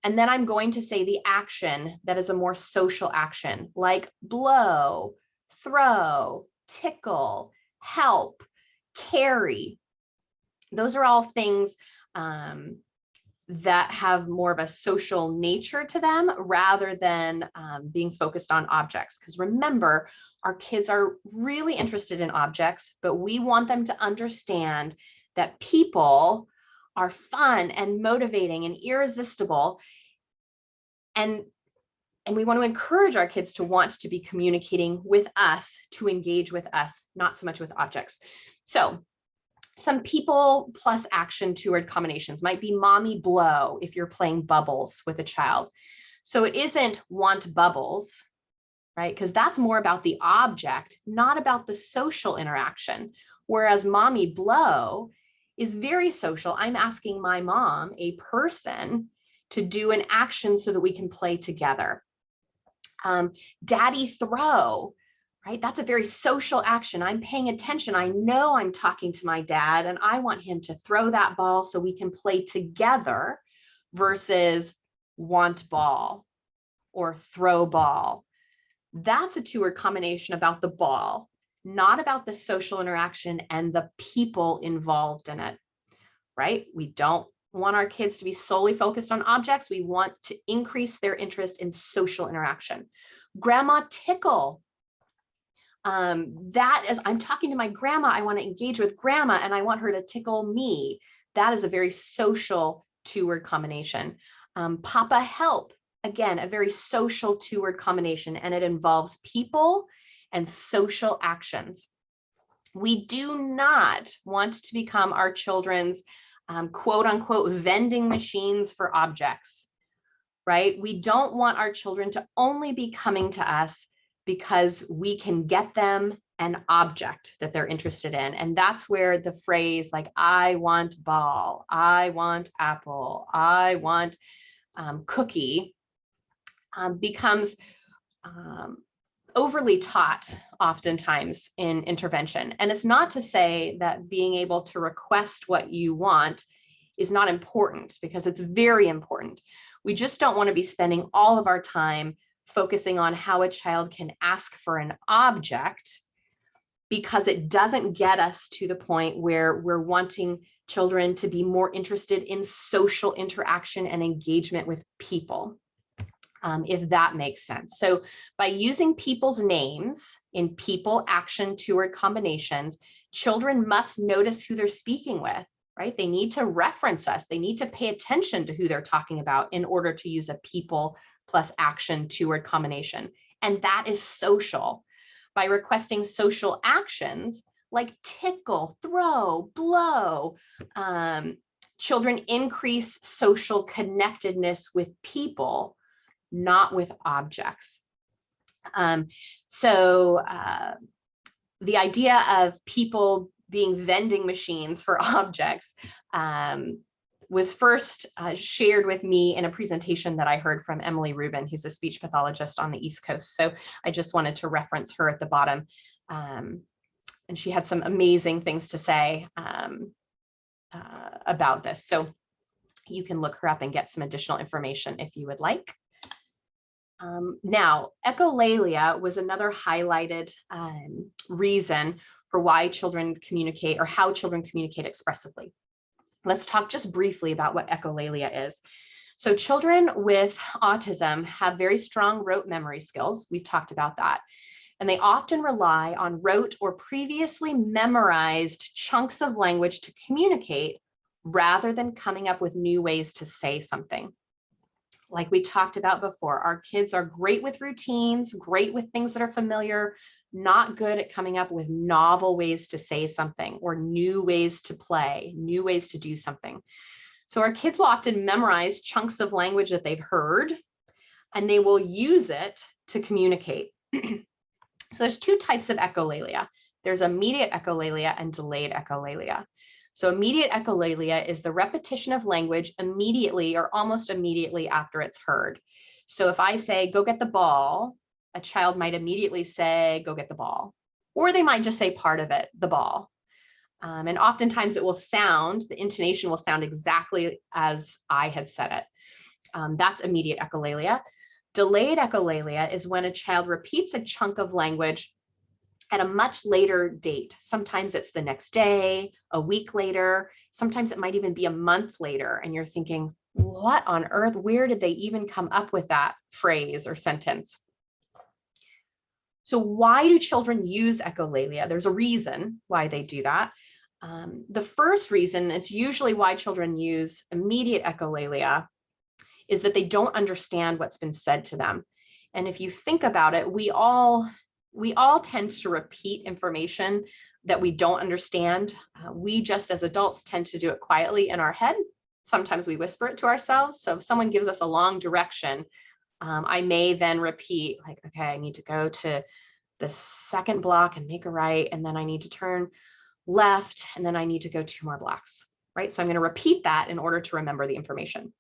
and then I'm going to say the action that is a more social action, like blow, throw, tickle, help, carry. Those are all things that have more of a social nature to them rather than being focused on objects. Because remember, our kids are really interested in objects, but we want them to understand that people are fun and motivating and irresistible. And we want to encourage our kids to want to be communicating with us, to engage with us, not so much with objects. So some people plus action two-word combinations might be mommy blow if you're playing bubbles with a child. So it isn't want bubbles, right? Because that's more about the object, not about the social interaction. Whereas mommy blow is very social. I'm asking my mom, a person, to do an action so that we can play together. Daddy throw, right? That's a very social action. I'm paying attention. I know I'm talking to my dad and I want him to throw that ball so we can play together, versus want ball or throw ball. That's a two-word combination about the ball, not about the social interaction and the people involved in it, right? We don't want our kids to be solely focused on objects. We want to increase their interest in social interaction. Grandma tickle. That is, I'm talking to my grandma. I want to engage with grandma and I want her to tickle me. That is a very social two-word combination. Papa help. Again, a very social two-word combination, and it involves people and social actions. We do not want to become our children's quote unquote vending machines for objects, right? We don't want our children to only be coming to us because we can get them an object that they're interested in. And that's where the phrase like, I want ball, I want apple, I want cookie becomes overly taught oftentimes in intervention. And it's not to say that being able to request what you want is not important, because it's very important. We just don't want to be spending all of our time focusing on how a child can ask for an object, because it doesn't get us to the point where we're wanting children to be more interested in social interaction and engagement with people. If that makes sense. So by using people's names in people action two-word combinations, children must notice who they're speaking with, right? They need to reference us. They need to pay attention to who they're talking about in order to use a people plus action two-word combination. And that is social. By requesting social actions like tickle, throw, blow, children increase social connectedness with people, not with objects. The idea of people being vending machines for objects was first shared with me in a presentation that I heard from Emily Rubin, who's a speech pathologist on the East Coast. So I just wanted to reference her at the bottom. And she had some amazing things to say about this. So you can look her up and get some additional information if you would like. Now, echolalia was another highlighted reason for why children communicate, or how children communicate expressively. Let's talk just briefly about what echolalia is. So children with autism have very strong rote memory skills. We've talked about that. And they often rely on rote or previously memorized chunks of language to communicate, rather than coming up with new ways to say something. Like we talked about before, our kids are great with routines, great with things that are familiar, not good at coming up with novel ways to say something or new ways to play, new ways to do something. So our kids will often memorize chunks of language that they've heard, and they will use it to communicate. So there's two types of echolalia. There's immediate echolalia and delayed echolalia. So immediate echolalia is the repetition of language immediately or almost immediately after it's heard. So if I say, go get the ball, a child might immediately say, go get the ball. Or they might just say part of it, the ball. And oftentimes it will sound, the intonation will sound exactly as I had said it. That's immediate echolalia. Delayed echolalia is when a child repeats a chunk of language at a much later date. Sometimes it's the next day, a week later, sometimes it might even be a month later. And you're thinking, what on earth, where did they even come up with that phrase or sentence? So why do children use echolalia? There's a reason why they do that. The first reason, it's usually why children use immediate echolalia, is that they don't understand what's been said to them. And if you think about it, we all tend to repeat information that we don't understand. We just as adults tend to do it quietly in our head. Sometimes we whisper it to ourselves. So if someone gives us a long direction, I may then repeat like, okay, I need to go to the second block and make a right, and then I need to turn left, and then I need to go 2 more blocks, right? So I'm going to repeat that in order to remember the information.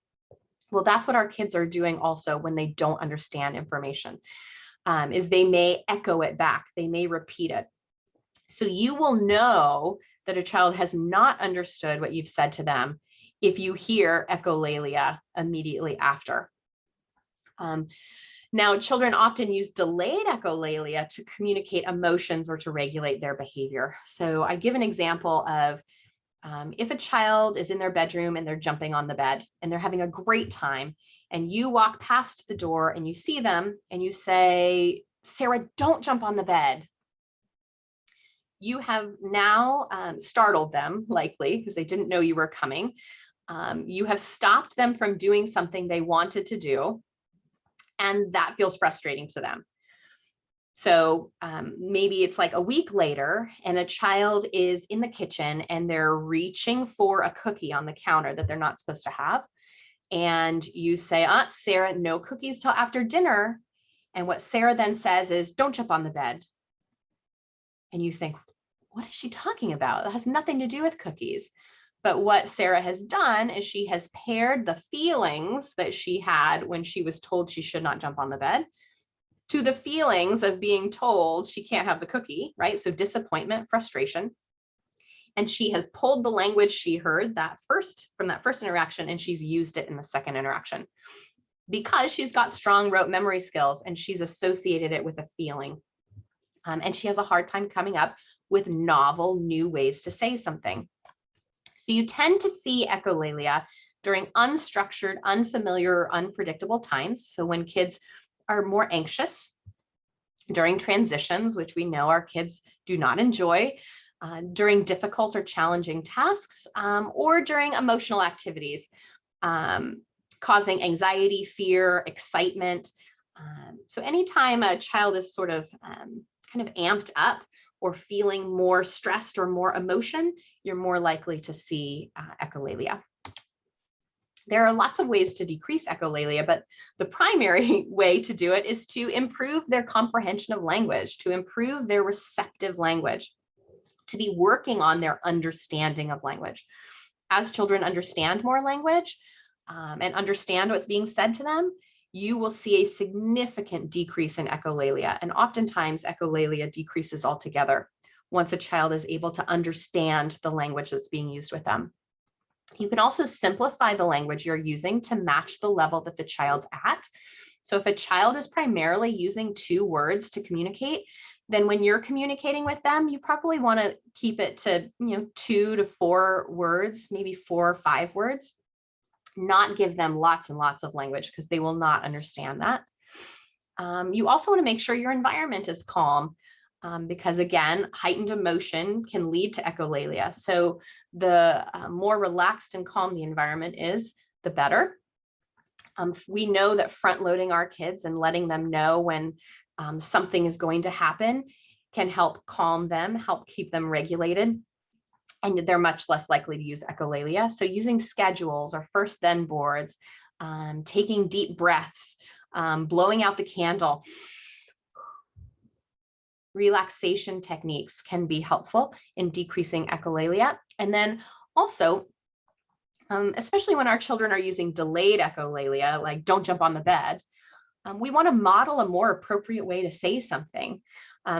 Well, that's what our kids are doing also when they don't understand information, is they may echo it back, they may repeat it. So you will know that a child has not understood what you've said to them if you hear echolalia immediately after. Now, children often use delayed echolalia to communicate emotions or to regulate their behavior. So I give an example of if a child is in their bedroom and they're jumping on the bed and they're having a great time, and you walk past the door and you see them and you say, Sarah, don't jump on the bed. You have now startled them, likely, because they didn't know you were coming. You have stopped them from doing something they wanted to do, and that feels frustrating to them. So maybe it's like a week later and a child is in the kitchen and they're reaching for a cookie on the counter that they're not supposed to have. And you say, Sarah, no cookies till after dinner. And what Sarah then says is, don't jump on the bed. And you think, what is she talking about? That has nothing to do with cookies. But what Sarah has done is she has paired the feelings that she had when she was told she should not jump on the bed to the feelings of being told she can't have the cookie, right? So disappointment, frustration. And she has pulled the language she heard from that first interaction, and she's used it in the second interaction because she's got strong rote memory skills and she's associated it with a feeling. And she has a hard time coming up with novel new ways to say something. So you tend to see echolalia during unstructured, unfamiliar, or unpredictable times. So when kids are more anxious, during transitions, which we know our kids do not enjoy, during difficult or challenging tasks, or during emotional activities, causing anxiety, fear, excitement. So anytime a child is sort of kind of amped up or feeling more stressed or more emotion, you're more likely to see echolalia. There are lots of ways to decrease echolalia, but the primary way to do it is to improve their comprehension of language, to improve their receptive language, to be working on their understanding of language. As children understand more language and understand what's being said to them, you will see a significant decrease in echolalia. And oftentimes echolalia decreases altogether once a child is able to understand the language that's being used with them. You can also simplify the language you're using to match the level that the child's at. So if a child is primarily using 2 words to communicate, then when you're communicating with them, you probably want to keep it to 2 to 4 words, maybe 4 or 5 words, not give them lots and lots of language because they will not understand that. You also want to make sure your environment is calm. Because again, heightened emotion can lead to echolalia. So the more relaxed and calm the environment is, the better. We know that front loading our kids and letting them know when something is going to happen can help calm them, help keep them regulated, and they're much less likely to use echolalia. So using schedules or first then boards, taking deep breaths, blowing out the candle, relaxation techniques can be helpful in decreasing echolalia. And then also, especially when our children are using delayed echolalia, like don't jump on the bed, we want to model a more appropriate way to say something.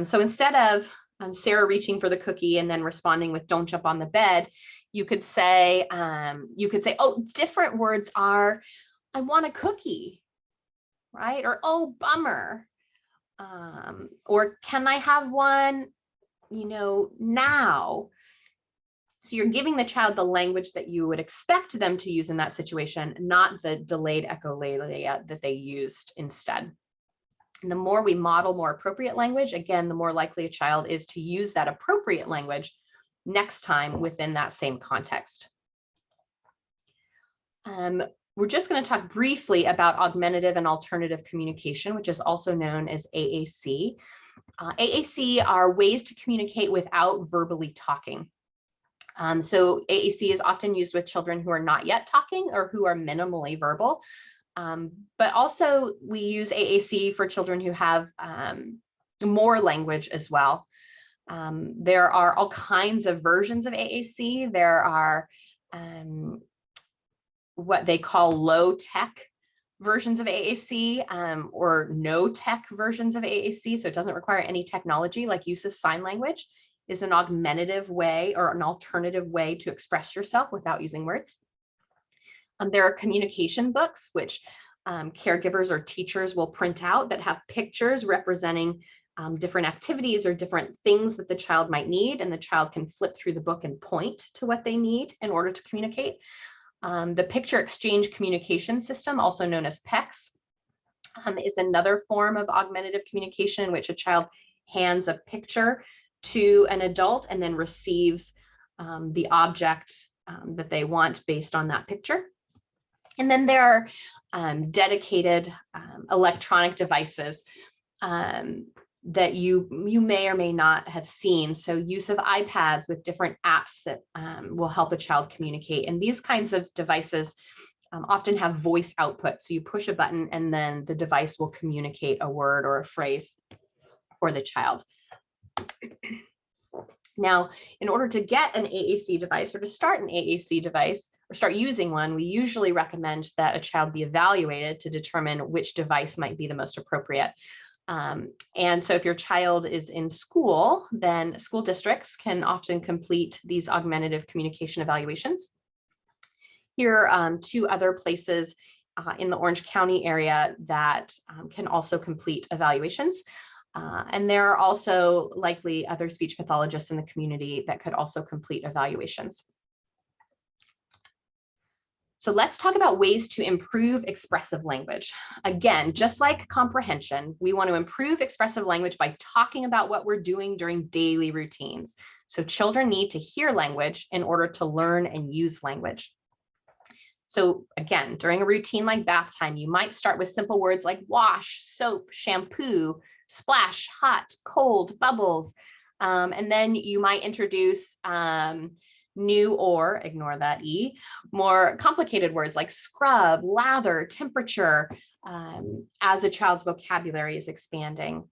So instead of Sarah reaching for the cookie and then responding with don't jump on the bed, you could say, oh, different words are, I want a cookie, right? Or, oh, bummer. Or can I have one, now? So you're giving the child the language that you would expect them to use in that situation, not the delayed echolalia that they used instead. And the more we model more appropriate language, again, the more likely a child is to use that appropriate language next time within that same context. We're just going to talk briefly about augmentative and alternative communication, which is also known as AAC. AAC are ways to communicate without verbally talking. So AAC is often used with children who are not yet talking or who are minimally verbal. But also we use AAC for children who have more language as well. There are all kinds of versions of AAC. There are what they call low-tech versions of AAC or no-tech versions of AAC. So it doesn't require any technology, like use of sign language is an augmentative way or an alternative way to express yourself without using words. There are communication books, which caregivers or teachers will print out that have pictures representing different activities or different things that the child might need, and the child can flip through the book and point to what they need in order to communicate. The picture exchange communication system, also known as PECS, is another form of augmentative communication in which a child hands a picture to an adult and then receives the object that they want based on that picture. And then there are dedicated electronic devices that you may or may not have seen. So use of iPads with different apps that will help a child communicate. And these kinds of devices often have voice output. So you push a button and then the device will communicate a word or a phrase for the child. Now, in order to get an AAC device or to start an AAC device or start using one, we usually recommend that a child be evaluated to determine which device might be the most appropriate. And so if your child is in school, then school districts can often complete these augmentative communication evaluations. Here are two other places in the Orange County area that can also complete evaluations. And there are also likely other speech pathologists in the community that could also complete evaluations. So let's talk about ways to improve expressive language. Again, just like comprehension, we want to improve expressive language by talking about what we're doing during daily routines. So children need to hear language in order to learn and use language. So again, during a routine like bath time, you might start with simple words like wash, soap, shampoo, splash, hot, cold, bubbles. And then you might introduce new or, ignore that E, more complicated words like scrub, lather, temperature, as a child's vocabulary is expanding.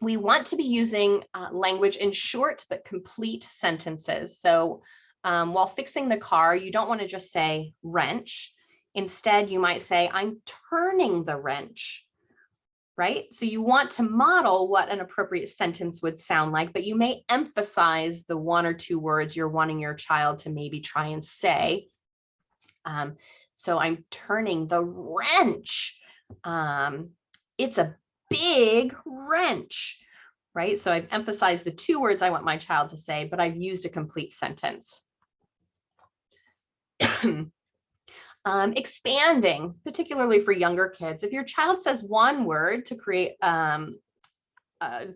We want to be using language in short but complete sentences. So while fixing the car, you don't want to just say wrench. Instead, you might say, I'm turning the wrench. Right? So you want to model what an appropriate sentence would sound like, but you may emphasize the one or two words you're wanting your child to maybe try and say. So I'm turning the wrench. It's a big wrench, right? So I've emphasized the two words I want my child to say, but I've used a complete sentence. Expanding, particularly for younger kids. If your child says one word to create, to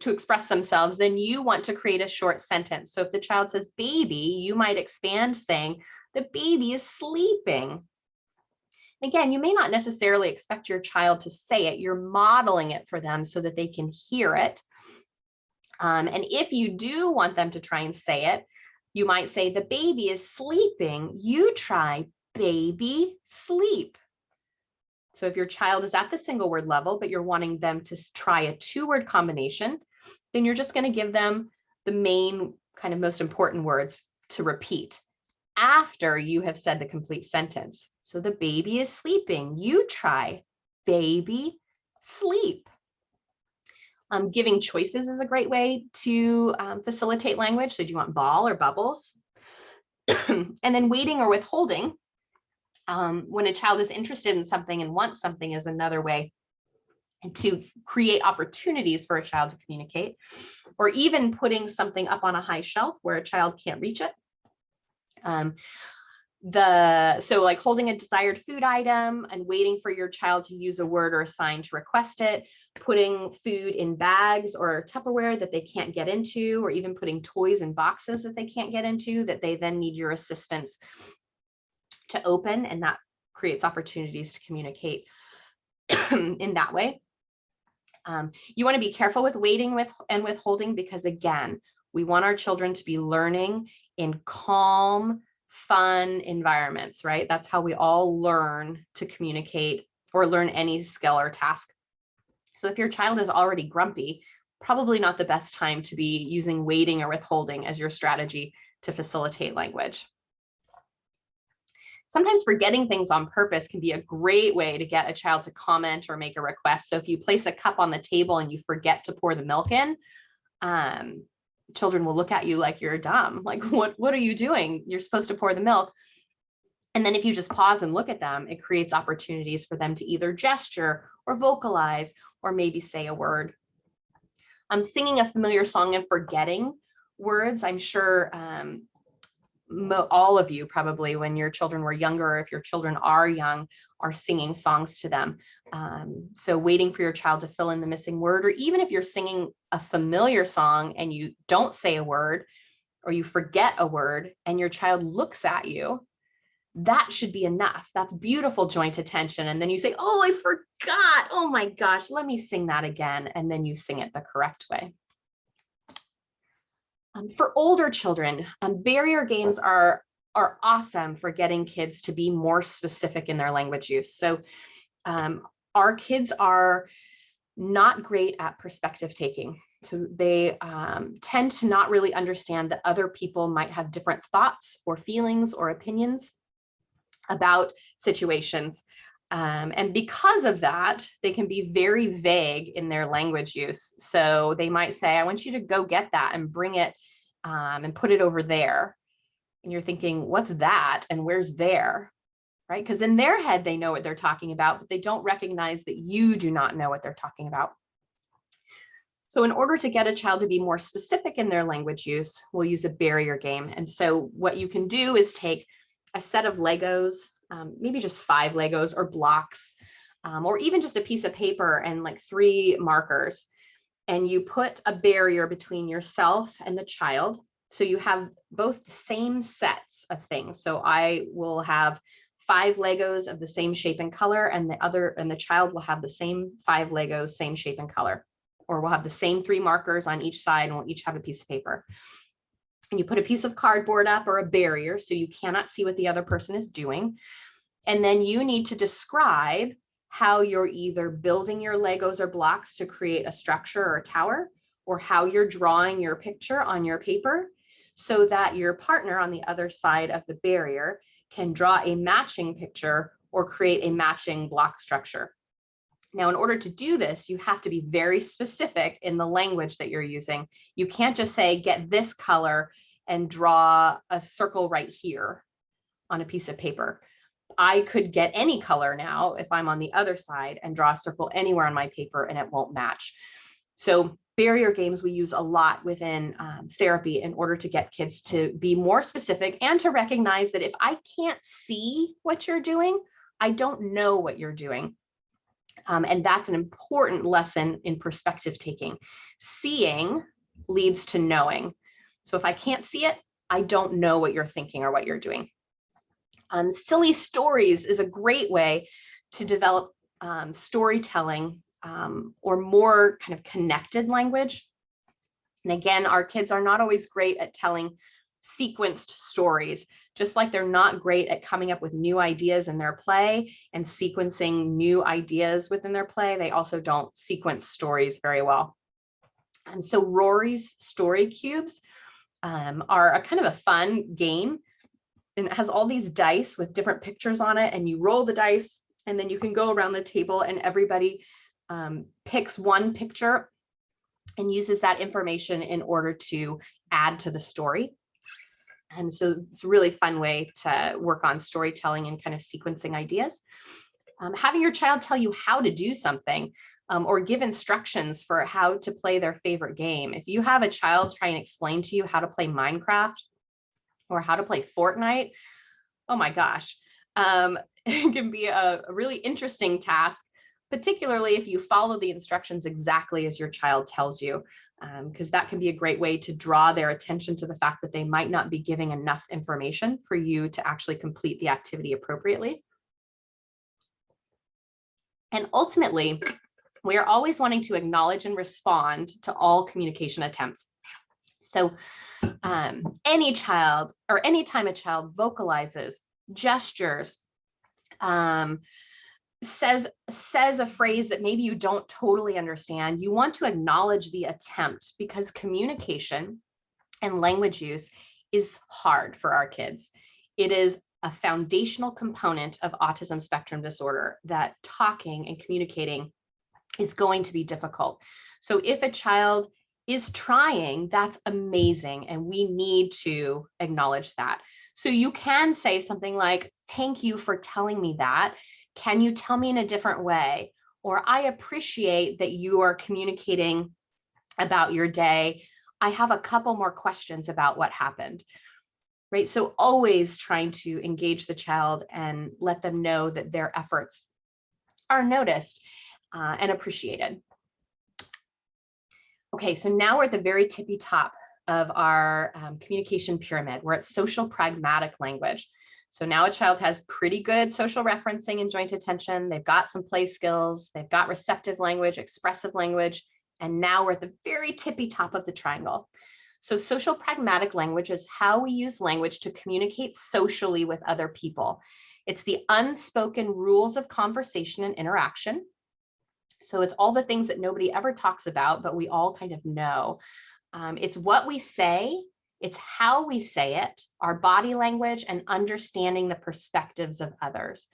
express themselves, then you want to create a short sentence. So if the child says baby, you might expand saying the baby is sleeping. Again, you may not necessarily expect your child to say it. You're modeling it for them so that they can hear it. And if you do want them to try and say it, you might say the baby is sleeping. You try baby sleep. So if your child is at the single word level, but you're wanting them to try a two-word combination, then you're just going to give them the main kind of most important words to repeat after you have said the complete sentence. So the baby is sleeping. You try baby sleep. Giving choices is a great way to facilitate language. So do you want ball or bubbles? And then waiting or withholding. When a child is interested in something and wants something is another way to create opportunities for a child to communicate, or even putting something up on a high shelf where a child can't reach it. So like holding a desired food item and waiting for your child to use a word or a sign to request it, putting food in bags or Tupperware that they can't get into, or even putting toys in boxes that they can't get into that they then need your assistance to open, and that creates opportunities to communicate in that way. You want to be careful with waiting and withholding, because again, we want our children to be learning in calm, fun environments, right? That's how we all learn to communicate or learn any skill or task. So if your child is already grumpy, probably not the best time to be using waiting or withholding as your strategy to facilitate language. Sometimes forgetting things on purpose can be a great way to get a child to comment or make a request. So if you place a cup on the table and you forget to pour the milk in, children will look at you like you're dumb. Like, what are you doing? You're supposed to pour the milk. And then if you just pause and look at them, it creates opportunities for them to either gesture or vocalize or maybe say a word. Singing a familiar song and forgetting words. I'm sure all of you probably, when your children were younger, or if your children are young, are singing songs to them. So waiting for your child to fill in the missing word, or even if you're singing a familiar song and you don't say a word, or you forget a word and your child looks at you, that should be enough. That's beautiful joint attention. And then you say, oh, I forgot. Oh my gosh, let me sing that again. And then you sing it the correct way. For older children, barrier games are awesome for getting kids to be more specific in their language use. So our kids are not great at perspective taking. So they tend to not really understand that other people might have different thoughts or feelings or opinions about situations. And because of that, they can be very vague in their language use. So they might say, I want you to go get that and bring it and put it over there. And you're thinking, what's that? And where's there? Right? Because in their head, they know what they're talking about, but they don't recognize that you do not know what they're talking about. So in order to get a child to be more specific in their language use, we'll use a barrier game. And so what you can do is take a set of Legos, maybe just 5 Legos or blocks, or even just a piece of paper and like 3 markers. And you put a barrier between yourself and the child. So you have both the same sets of things. So I will have 5 Legos of the same shape and color, and the child will have the same 5 Legos, same shape and color. Or we'll have the same 3 markers on each side, and we'll each have a piece of paper. And you put a piece of cardboard up, or a barrier, so you cannot see what the other person is doing. And then you need to describe how you're either building your Legos or blocks to create a structure or a tower, or how you're drawing your picture on your paper, so that your partner on the other side of the barrier can draw a matching picture or create a matching block structure. Now, in order to do this, you have to be very specific in the language that you're using. You can't just say, get this color and draw a circle right here on a piece of paper. I could get any color now if I'm on the other side and draw a circle anywhere on my paper and it won't match. So barrier games we use a lot within therapy in order to get kids to be more specific and to recognize that if I can't see what you're doing, I don't know what you're doing. And that's an important lesson in perspective taking. Seeing leads to knowing. So if I can't see it, I don't know what you're thinking or what you're doing. Silly stories is a great way to develop storytelling or more kind of connected language. And again, our kids are not always great at telling sequenced stories, just like they're not great at coming up with new ideas in their play and sequencing new ideas within their play. They also don't sequence stories very well. And so Rory's story cubes are a kind of a fun game, and it has all these dice with different pictures on it, and you roll the dice, and then you can go around the table and everybody picks one picture and uses that information in order to add to the story. And so it's a really fun way to work on storytelling and kind of sequencing ideas. Having your child tell you how to do something or give instructions for how to play their favorite game. If you have a child try and explain to you how to play Minecraft or how to play Fortnite, oh my gosh, it can be a really interesting task, particularly if you follow the instructions exactly as your child tells you, because that can be a great way to draw their attention to the fact that they might not be giving enough information for you to actually complete the activity appropriately. And ultimately, we are always wanting to acknowledge and respond to all communication attempts. So any child, or anytime a child vocalizes, gestures, says a phrase that maybe you don't totally understand, you want to acknowledge the attempt, because communication and language use is hard for our kids. It is a foundational component of autism spectrum disorder, that talking and communicating is going to be difficult. So if a child is trying, that's amazing, and we need to acknowledge that. So you can say something like, thank you for telling me that. Can you tell me in a different way? Or I appreciate that you are communicating about your day. I have a couple more questions about what happened. Right? So always trying to engage the child and let them know that their efforts are noticed and appreciated. Okay, so now we're at the very tippy top of our communication pyramid. We're at social pragmatic language. So now a child has pretty good social referencing and joint attention. They've got some play skills. They've got receptive language, expressive language, and now we're at the very tippy top of the triangle. So social pragmatic language is how we use language to communicate socially with other people. It's the unspoken rules of conversation and interaction. So it's all the things that nobody ever talks about, but we all kind of know. It's what we say, it's how we say it, our body language, and understanding the perspectives of others.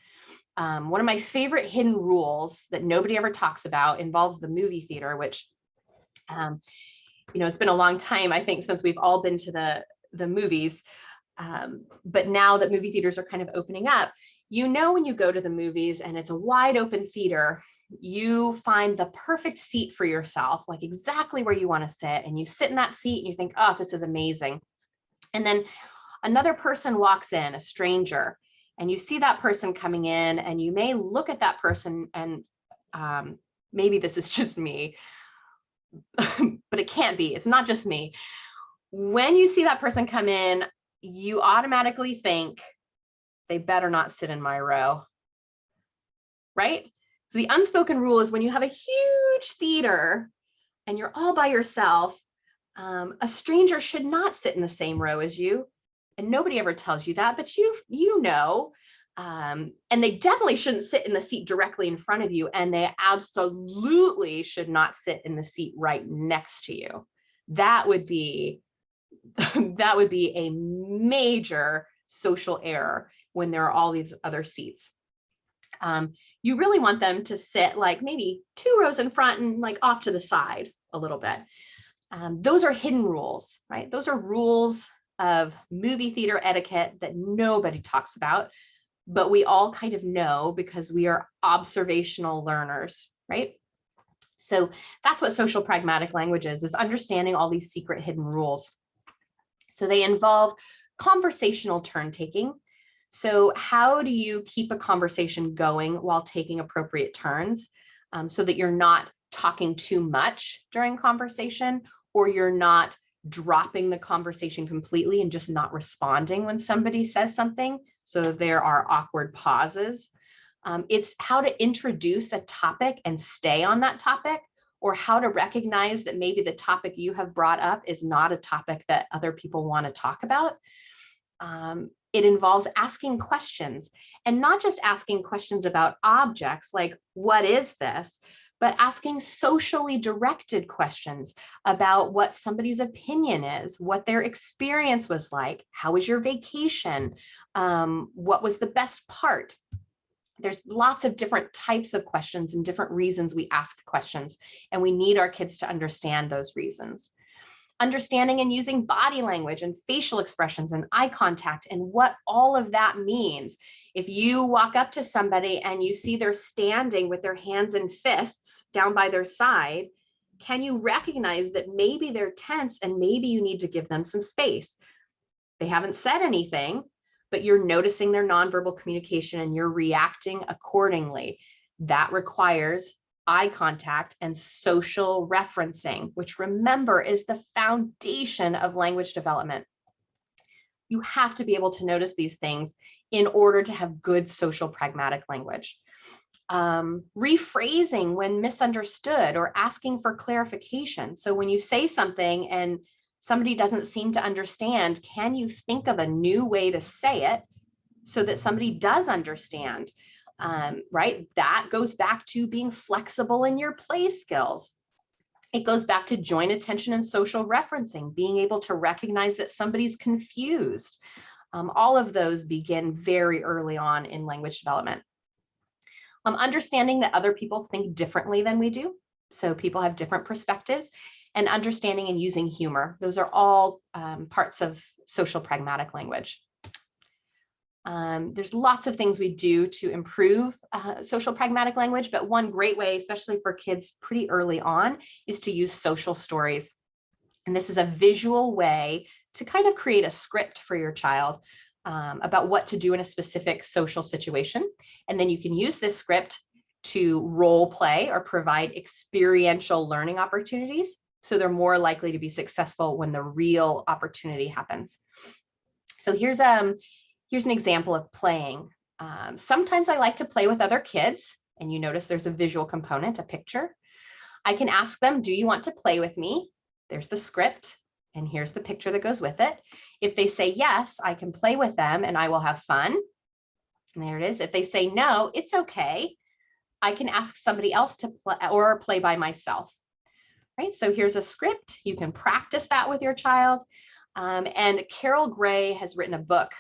One of my favorite hidden rules that nobody ever talks about involves the movie theater, which, it's been a long time, I think, since we've all been to the movies. But now that movie theaters are kind of opening up, when you go to the movies and it's a wide open theater, you find the perfect seat for yourself, like exactly where you want to sit, and you sit in that seat and you think, oh, this is amazing. And then another person walks in, a stranger, and you see that person coming in, and you may look at that person, and maybe this is just me, but it can't be, it's not just me. When you see that person come in, you automatically think, they better not sit in my row, right? The unspoken rule is when you have a huge theater and you're all by yourself, a stranger should not sit in the same row as you. And nobody ever tells you that, but you know. And they definitely shouldn't sit in the seat directly in front of you. And they absolutely should not sit in the seat right next to you. That would be a major social error when there are all these other seats. You really want them to sit like maybe 2 rows in front and like off to the side a little bit. Those are hidden rules, right? Those are rules of movie theater etiquette that nobody talks about, but we all kind of know because we are observational learners, right? So that's what social pragmatic language is understanding all these secret hidden rules. So they involve conversational turn taking. So how do you keep a conversation going while taking appropriate turns, so that you're not talking too much during conversation, or you're not dropping the conversation completely and just not responding when somebody says something, so there are awkward pauses. It's how to introduce a topic and stay on that topic, or how to recognize that maybe the topic you have brought up is not a topic that other people want to talk about. It involves asking questions, and not just asking questions about objects like, what is this? But asking socially directed questions about what somebody's opinion is, what their experience was like, how was your vacation? What was the best part? There's lots of different types of questions and different reasons we ask questions, and we need our kids to understand those reasons. Understanding and using body language and facial expressions and eye contact and what all of that means. If you walk up to somebody and you see they're standing with their hands and fists down by their side, can you recognize that maybe they're tense and maybe you need to give them some space? They haven't said anything, but you're noticing their nonverbal communication and you're reacting accordingly. That requires eye contact and social referencing, which remember is the foundation of language development. You have to be able to notice these things in order to have good social pragmatic language. Rephrasing when misunderstood or asking for clarification. So when you say something and somebody doesn't seem to understand, can you think of a new way to say it so that somebody does understand? Right? That goes back to being flexible in your play skills. It goes back to joint attention and social referencing, being able to recognize that somebody's confused. All of those begin very early on in language development. Understanding that other people think differently than we do. So people have different perspectives, and understanding and using humor. Those are all parts of social pragmatic language. There's lots of things we do to improve social pragmatic language, but one great way, especially for kids pretty early on, is to use social stories. And this is a visual way to kind of create a script for your child about what to do in a specific social situation. And then you can use this script to role play or provide experiential learning opportunities. So they're more likely to be successful when the real opportunity happens. So here's an example of playing. Sometimes I like to play with other kids, and you notice there's a visual component, a picture. I can ask them, do you want to play with me? There's the script, and here's the picture that goes with it. If they say yes, I can play with them and I will have fun. And there it is. If they say no, it's okay. I can ask somebody else to play or play by myself. Right? So here's a script. You can practice that with your child. And Carol Gray has written a book.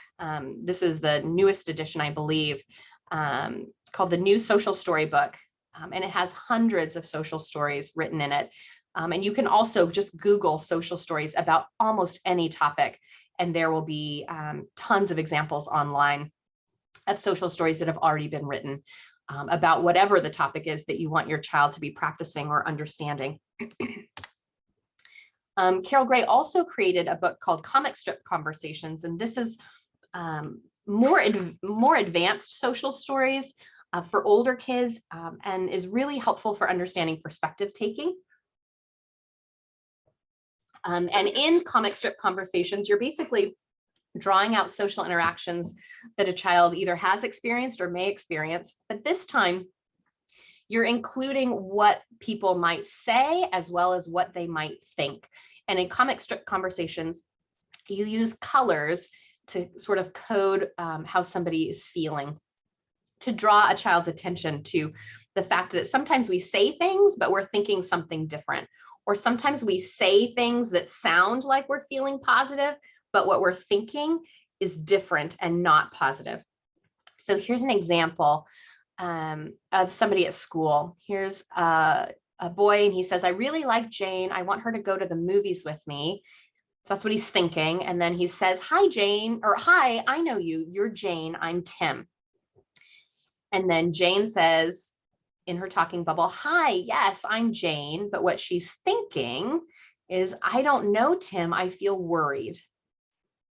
This is the newest edition, I believe, called The New Social Story Book. And it has hundreds of social stories written in it. And you can also just Google social stories about almost any topic, and there will be tons of examples online of social stories that have already been written about whatever the topic is that you want your child to be practicing or understanding. Carol Gray also created a book called Comic Strip Conversations, and this is more advanced social stories for older kids and is really helpful for understanding perspective taking. And in Comic Strip Conversations, you're basically drawing out social interactions that a child either has experienced or may experience, but this time you're including what people might say as well as what they might think. And in Comic Strip Conversations, you use colors to sort of code how somebody is feeling, to draw a child's attention to the fact that sometimes we say things, but we're thinking something different. Or sometimes we say things that sound like we're feeling positive, but what we're thinking is different and not positive. So here's an example of somebody at school. Here's a boy, and he says, I really like Jane. I want her to go to the movies with me. So that's what he's thinking. And then he says, hi, Jane, or hi, I know you. You're Jane. I'm Tim. And then Jane says, in her talking bubble, hi, yes, I'm Jane. But what she's thinking is, I don't know, Tim, I feel worried.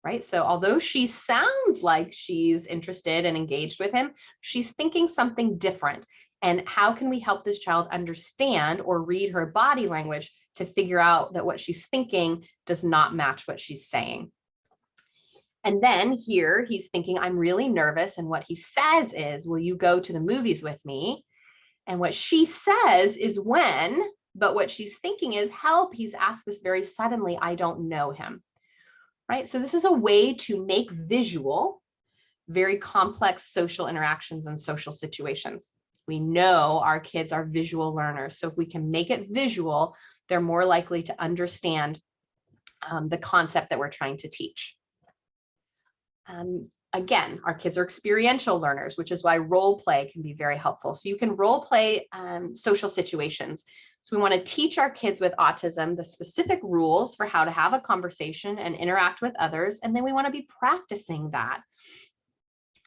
Right? So although she sounds like she's interested and engaged with him, she's thinking something different. And how can we help this child understand or read her body language to figure out that what she's thinking does not match what she's saying? And then here he's thinking, I'm really nervous. And what he says is, will you go to the movies with me? And what she says is when, but what she's thinking is, help, he's asked this very suddenly, I don't know him. Right? So this is a way to make visual very complex social interactions and social situations. We know our kids are visual learners. So if we can make it visual, they're more likely to understand the concept that we're trying to teach. Again, our kids are experiential learners, which is why role play can be very helpful. So you can role play social situations. So we want to teach our kids with autism the specific rules for how to have a conversation and interact with others. And then we want to be practicing that.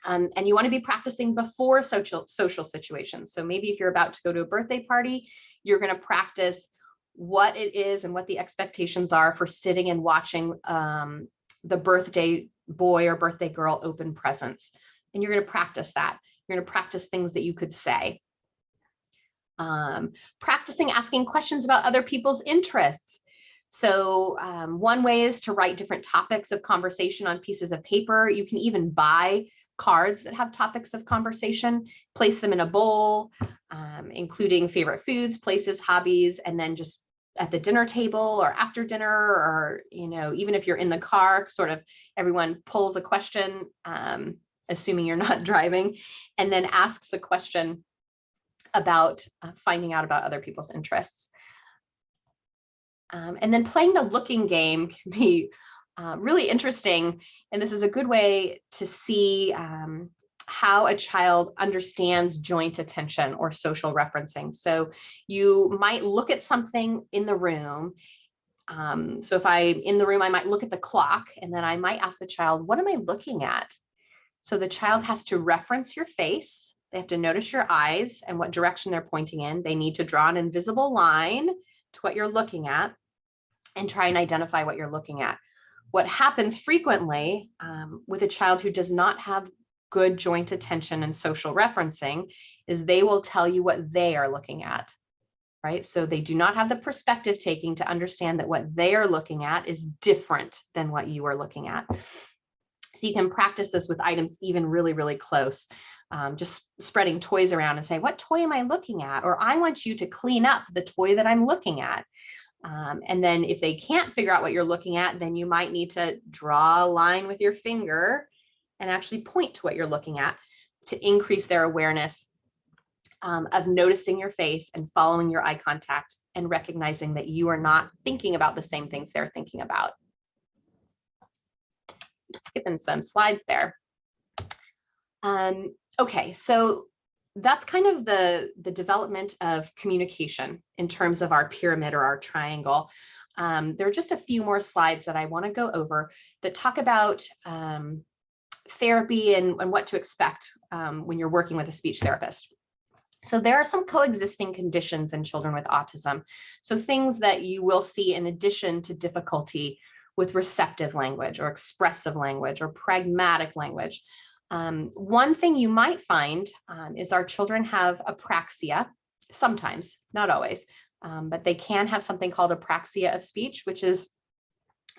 And you want to be practicing before social situations. So maybe if you're about to go to a birthday party, you're going to practice what it is and what the expectations are for sitting and watching the birthday boy or birthday girl open presents. And you're going to practice that. You're going to practice things that you could say. Practicing asking questions about other people's interests. So one way is to write different topics of conversation on pieces of paper. You can even buy cards that have topics of conversation, place them in a bowl, including favorite foods, places, hobbies, and then just at the dinner table or after dinner, or, you know, even if you're in the car, sort of everyone pulls a question, assuming you're not driving, and then asks a question about finding out about other people's interests. And then playing the looking game can be really interesting. And this is a good way to see how a child understands joint attention or social referencing. So you might look at something in the room. So if I'm in the room, I might look at the clock, and then I might ask the child, what am I looking at? So the child has to reference your face. They have to notice your eyes and what direction they're pointing in. They need to draw an invisible line to what you're looking at and try and identify what you're looking at. What happens frequently with a child who does not have good joint attention and social referencing is they will tell you what they are looking at, right? So they do not have the perspective taking to understand that what they are looking at is different than what you are looking at. So you can practice this with items even really, really close. Just spreading toys around and say, what toy am I looking at? Or I want you to clean up the toy that I'm looking at. And then if they can't figure out what you're looking at, then you might need to draw a line with your finger and actually point to what you're looking at to increase their awareness of noticing your face and following your eye contact and recognizing that you are not thinking about the same things they're thinking about. Skipping some slides there. Okay, so that's kind of the development of communication in terms of our pyramid or our triangle. There are just a few more slides that I want to go over that talk about therapy and what to expect when you're working with a speech therapist. So there are some coexisting conditions in children with autism. So things that you will see in addition to difficulty with receptive language or expressive language or pragmatic language. One thing you might find is our children have apraxia, sometimes, not always, but they can have something called apraxia of speech, which is,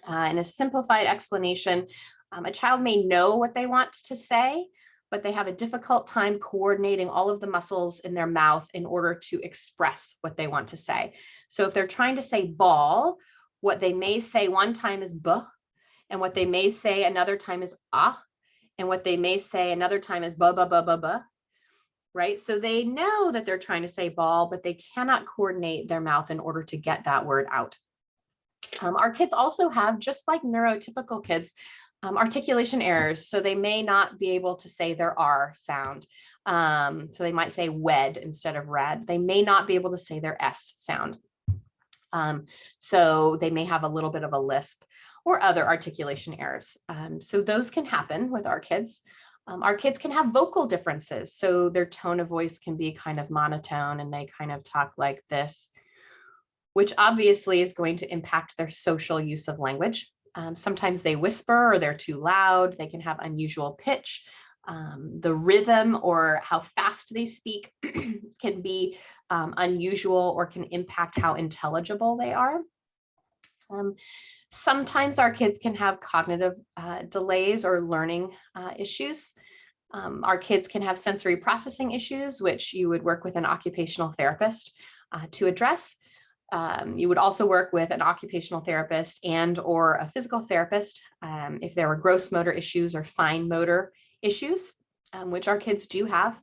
in a simplified explanation, a child may know what they want to say, but they have a difficult time coordinating all of the muscles in their mouth in order to express what they want to say. So if they're trying to say ball, what they may say one time is buh, and what they may say another time is ah, and what they may say another time is ba ba ba ba ba, right? So they know that they're trying to say ball, but they cannot coordinate their mouth in order to get that word out. Our kids also have, just like neurotypical kids, articulation errors. So they may not be able to say their R sound. So they might say wed instead of red. They may not be able to say their S sound. So they may have a little bit of a lisp or other articulation errors. So those can happen with our kids. Our kids can have vocal differences. So their tone of voice can be kind of monotone and they kind of talk like this, which obviously is going to impact their social use of language. Sometimes they whisper or they're too loud. They can have unusual pitch. The rhythm or how fast they speak can be unusual or can impact how intelligible they are. Sometimes our kids can have cognitive delays or learning issues. Our kids can have sensory processing issues, which you would work with an occupational therapist to address. You would also work with an occupational therapist and or a physical therapist if there were gross motor issues or fine motor issues, which our kids do have.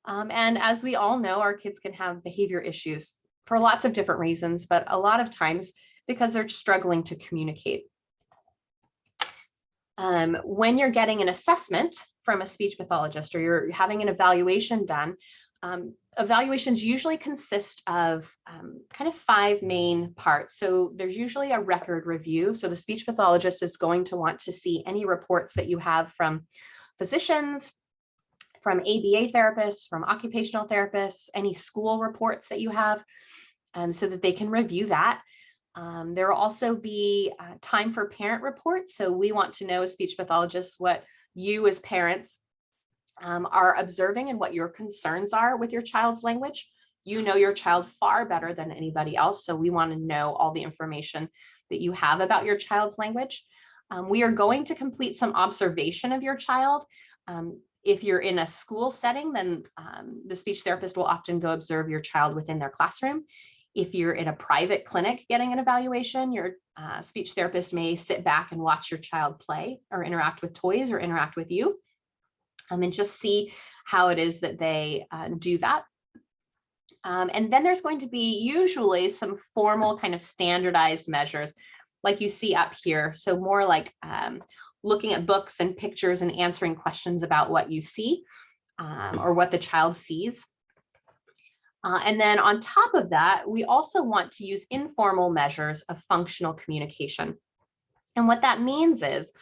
And as we all know, our kids can have behavior issues for lots of different reasons, but a lot of times because they're struggling to communicate. When you're getting an assessment from a speech pathologist or you're having an evaluation done, evaluations usually consist of kind of 5 main parts. So there's usually a record review. So the speech pathologist is going to want to see any reports that you have from physicians, from ABA therapists, from occupational therapists, any school reports that you have, so that they can review that. There will also be time for parent reports. So we want to know as speech pathologists what you as parents are observing and what your concerns are with your child's language. You know your child far better than anybody else. So we want to know all the information that you have about your child's language. We are going to complete some observation of your child. If you're in a school setting, then the speech therapist will often go observe your child within their classroom. If you're in a private clinic getting an evaluation, your speech therapist may sit back and watch your child play or interact with toys or interact with you, and just see how it is that they do that. And then there's going to be usually some formal kind of standardized measures like you see up here. So more like looking at books and pictures and answering questions about what you see or what the child sees. And then on top of that, we also want to use informal measures of functional communication. And what that means is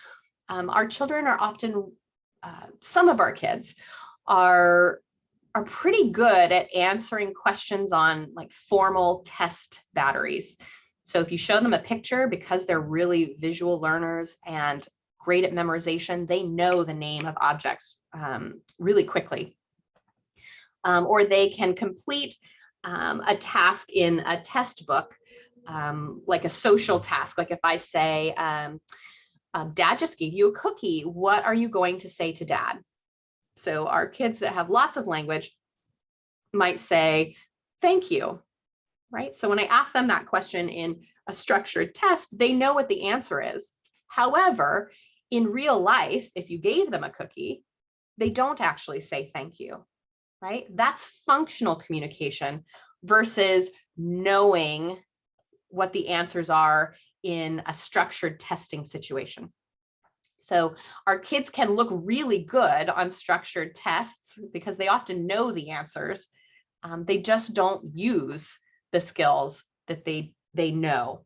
our children are often, some of our kids are pretty good at answering questions on like formal test batteries. So if you show them a picture, because they're really visual learners and great at memorization, they know the name of objects really quickly. Or they can complete a task in a test book, like a social task. Like if I say, Dad just gave you a cookie, what are you going to say to Dad? So our kids that have lots of language might say, thank you, right? So when I ask them that question in a structured test, they know what the answer is. However, in real life, if you gave them a cookie, they don't actually say thank you, right? That's functional communication versus knowing what the answers are in a structured testing situation. So our kids can look really good on structured tests because they often know the answers. They just don't use the skills that they know.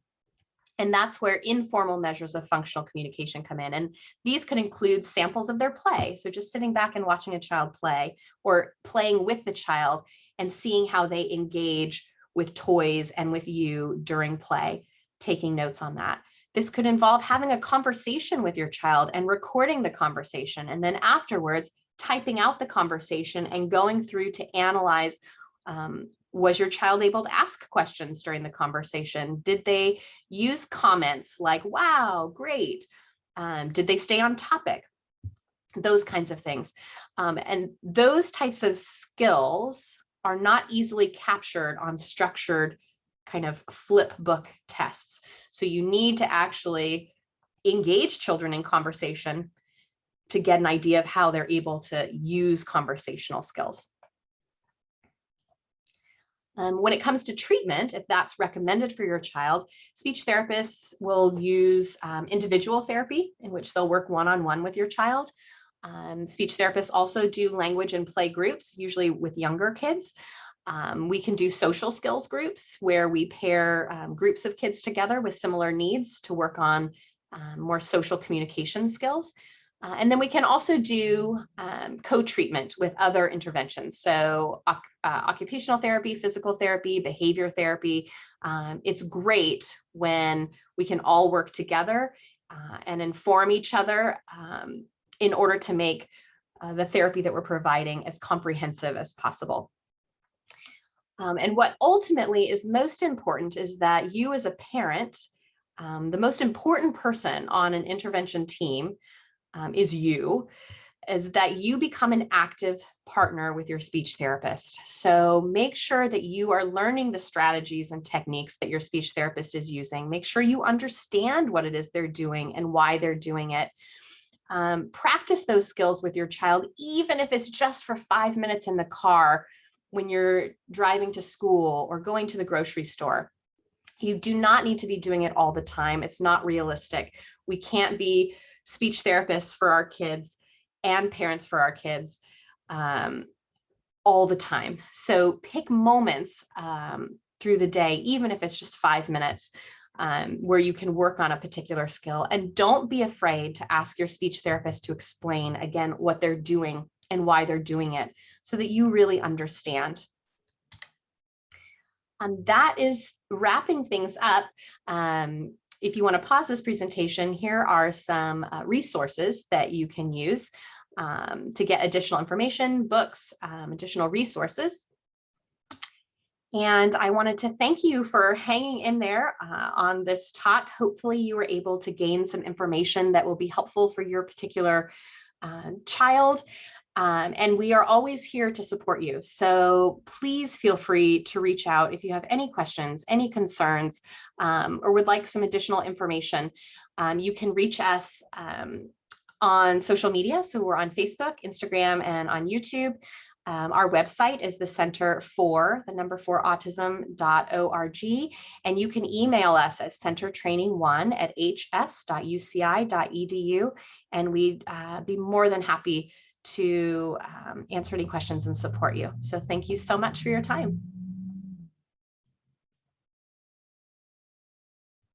And that's where informal measures of functional communication come in. And these could include samples of their play. So just sitting back and watching a child play or playing with the child and seeing how they engage with toys and with you during play, taking notes on that. This could involve having a conversation with your child and recording the conversation. And then afterwards, typing out the conversation and going through to analyze, was your child able to ask questions during the conversation? Did they use comments like, wow, great? Did they stay on topic? Those kinds of things. And those types of skills are not easily captured on structured kind of flip book tests. So you need to actually engage children in conversation to get an idea of how they're able to use conversational skills. When it comes to treatment, if that's recommended for your child, speech therapists will use individual therapy in which they'll work one-on-one with your child. Speech therapists also do language and play groups, usually with younger kids. We can do social skills groups where we pair groups of kids together with similar needs to work on more social communication skills. And then we can also do co-treatment with other interventions. So occupational therapy, physical therapy, behavior therapy. It's great when we can all work together and inform each other in order to make the therapy that we're providing as comprehensive as possible. And what ultimately is most important is that you as a parent, the most important person on an intervention team is that you become an active partner with your speech therapist. So make sure that you are learning the strategies and techniques that your speech therapist is using. Make sure you understand what it is they're doing and why they're doing it. Practice those skills with your child, even if it's just for 5 minutes in the car when you're driving to school or going to the grocery store. You do not need to be doing it all the time. It's not realistic. We can't be speech therapists for our kids and parents for our kids all the time. So pick moments through the day, even if it's just 5 minutes, where you can work on a particular skill. And don't be afraid to ask your speech therapist to explain, again, what they're doing and why they're doing it so that you really understand. That is wrapping things up. If you want to pause this presentation, here are some resources that you can use to get additional information, books, additional resources. And I wanted to thank you for hanging in there on this talk. Hopefully you were able to gain some information that will be helpful for your particular child. And we are always here to support you. So please feel free to reach out if you have any questions, any concerns, or would like some additional information. You can reach us on social media. So we're on Facebook, Instagram, and on YouTube. Our website is the Center for Autism.org, and you can email us at centertraining1@hs.uci.edu, and we'd be more than happy to answer any questions and support you. So thank you so much for your time.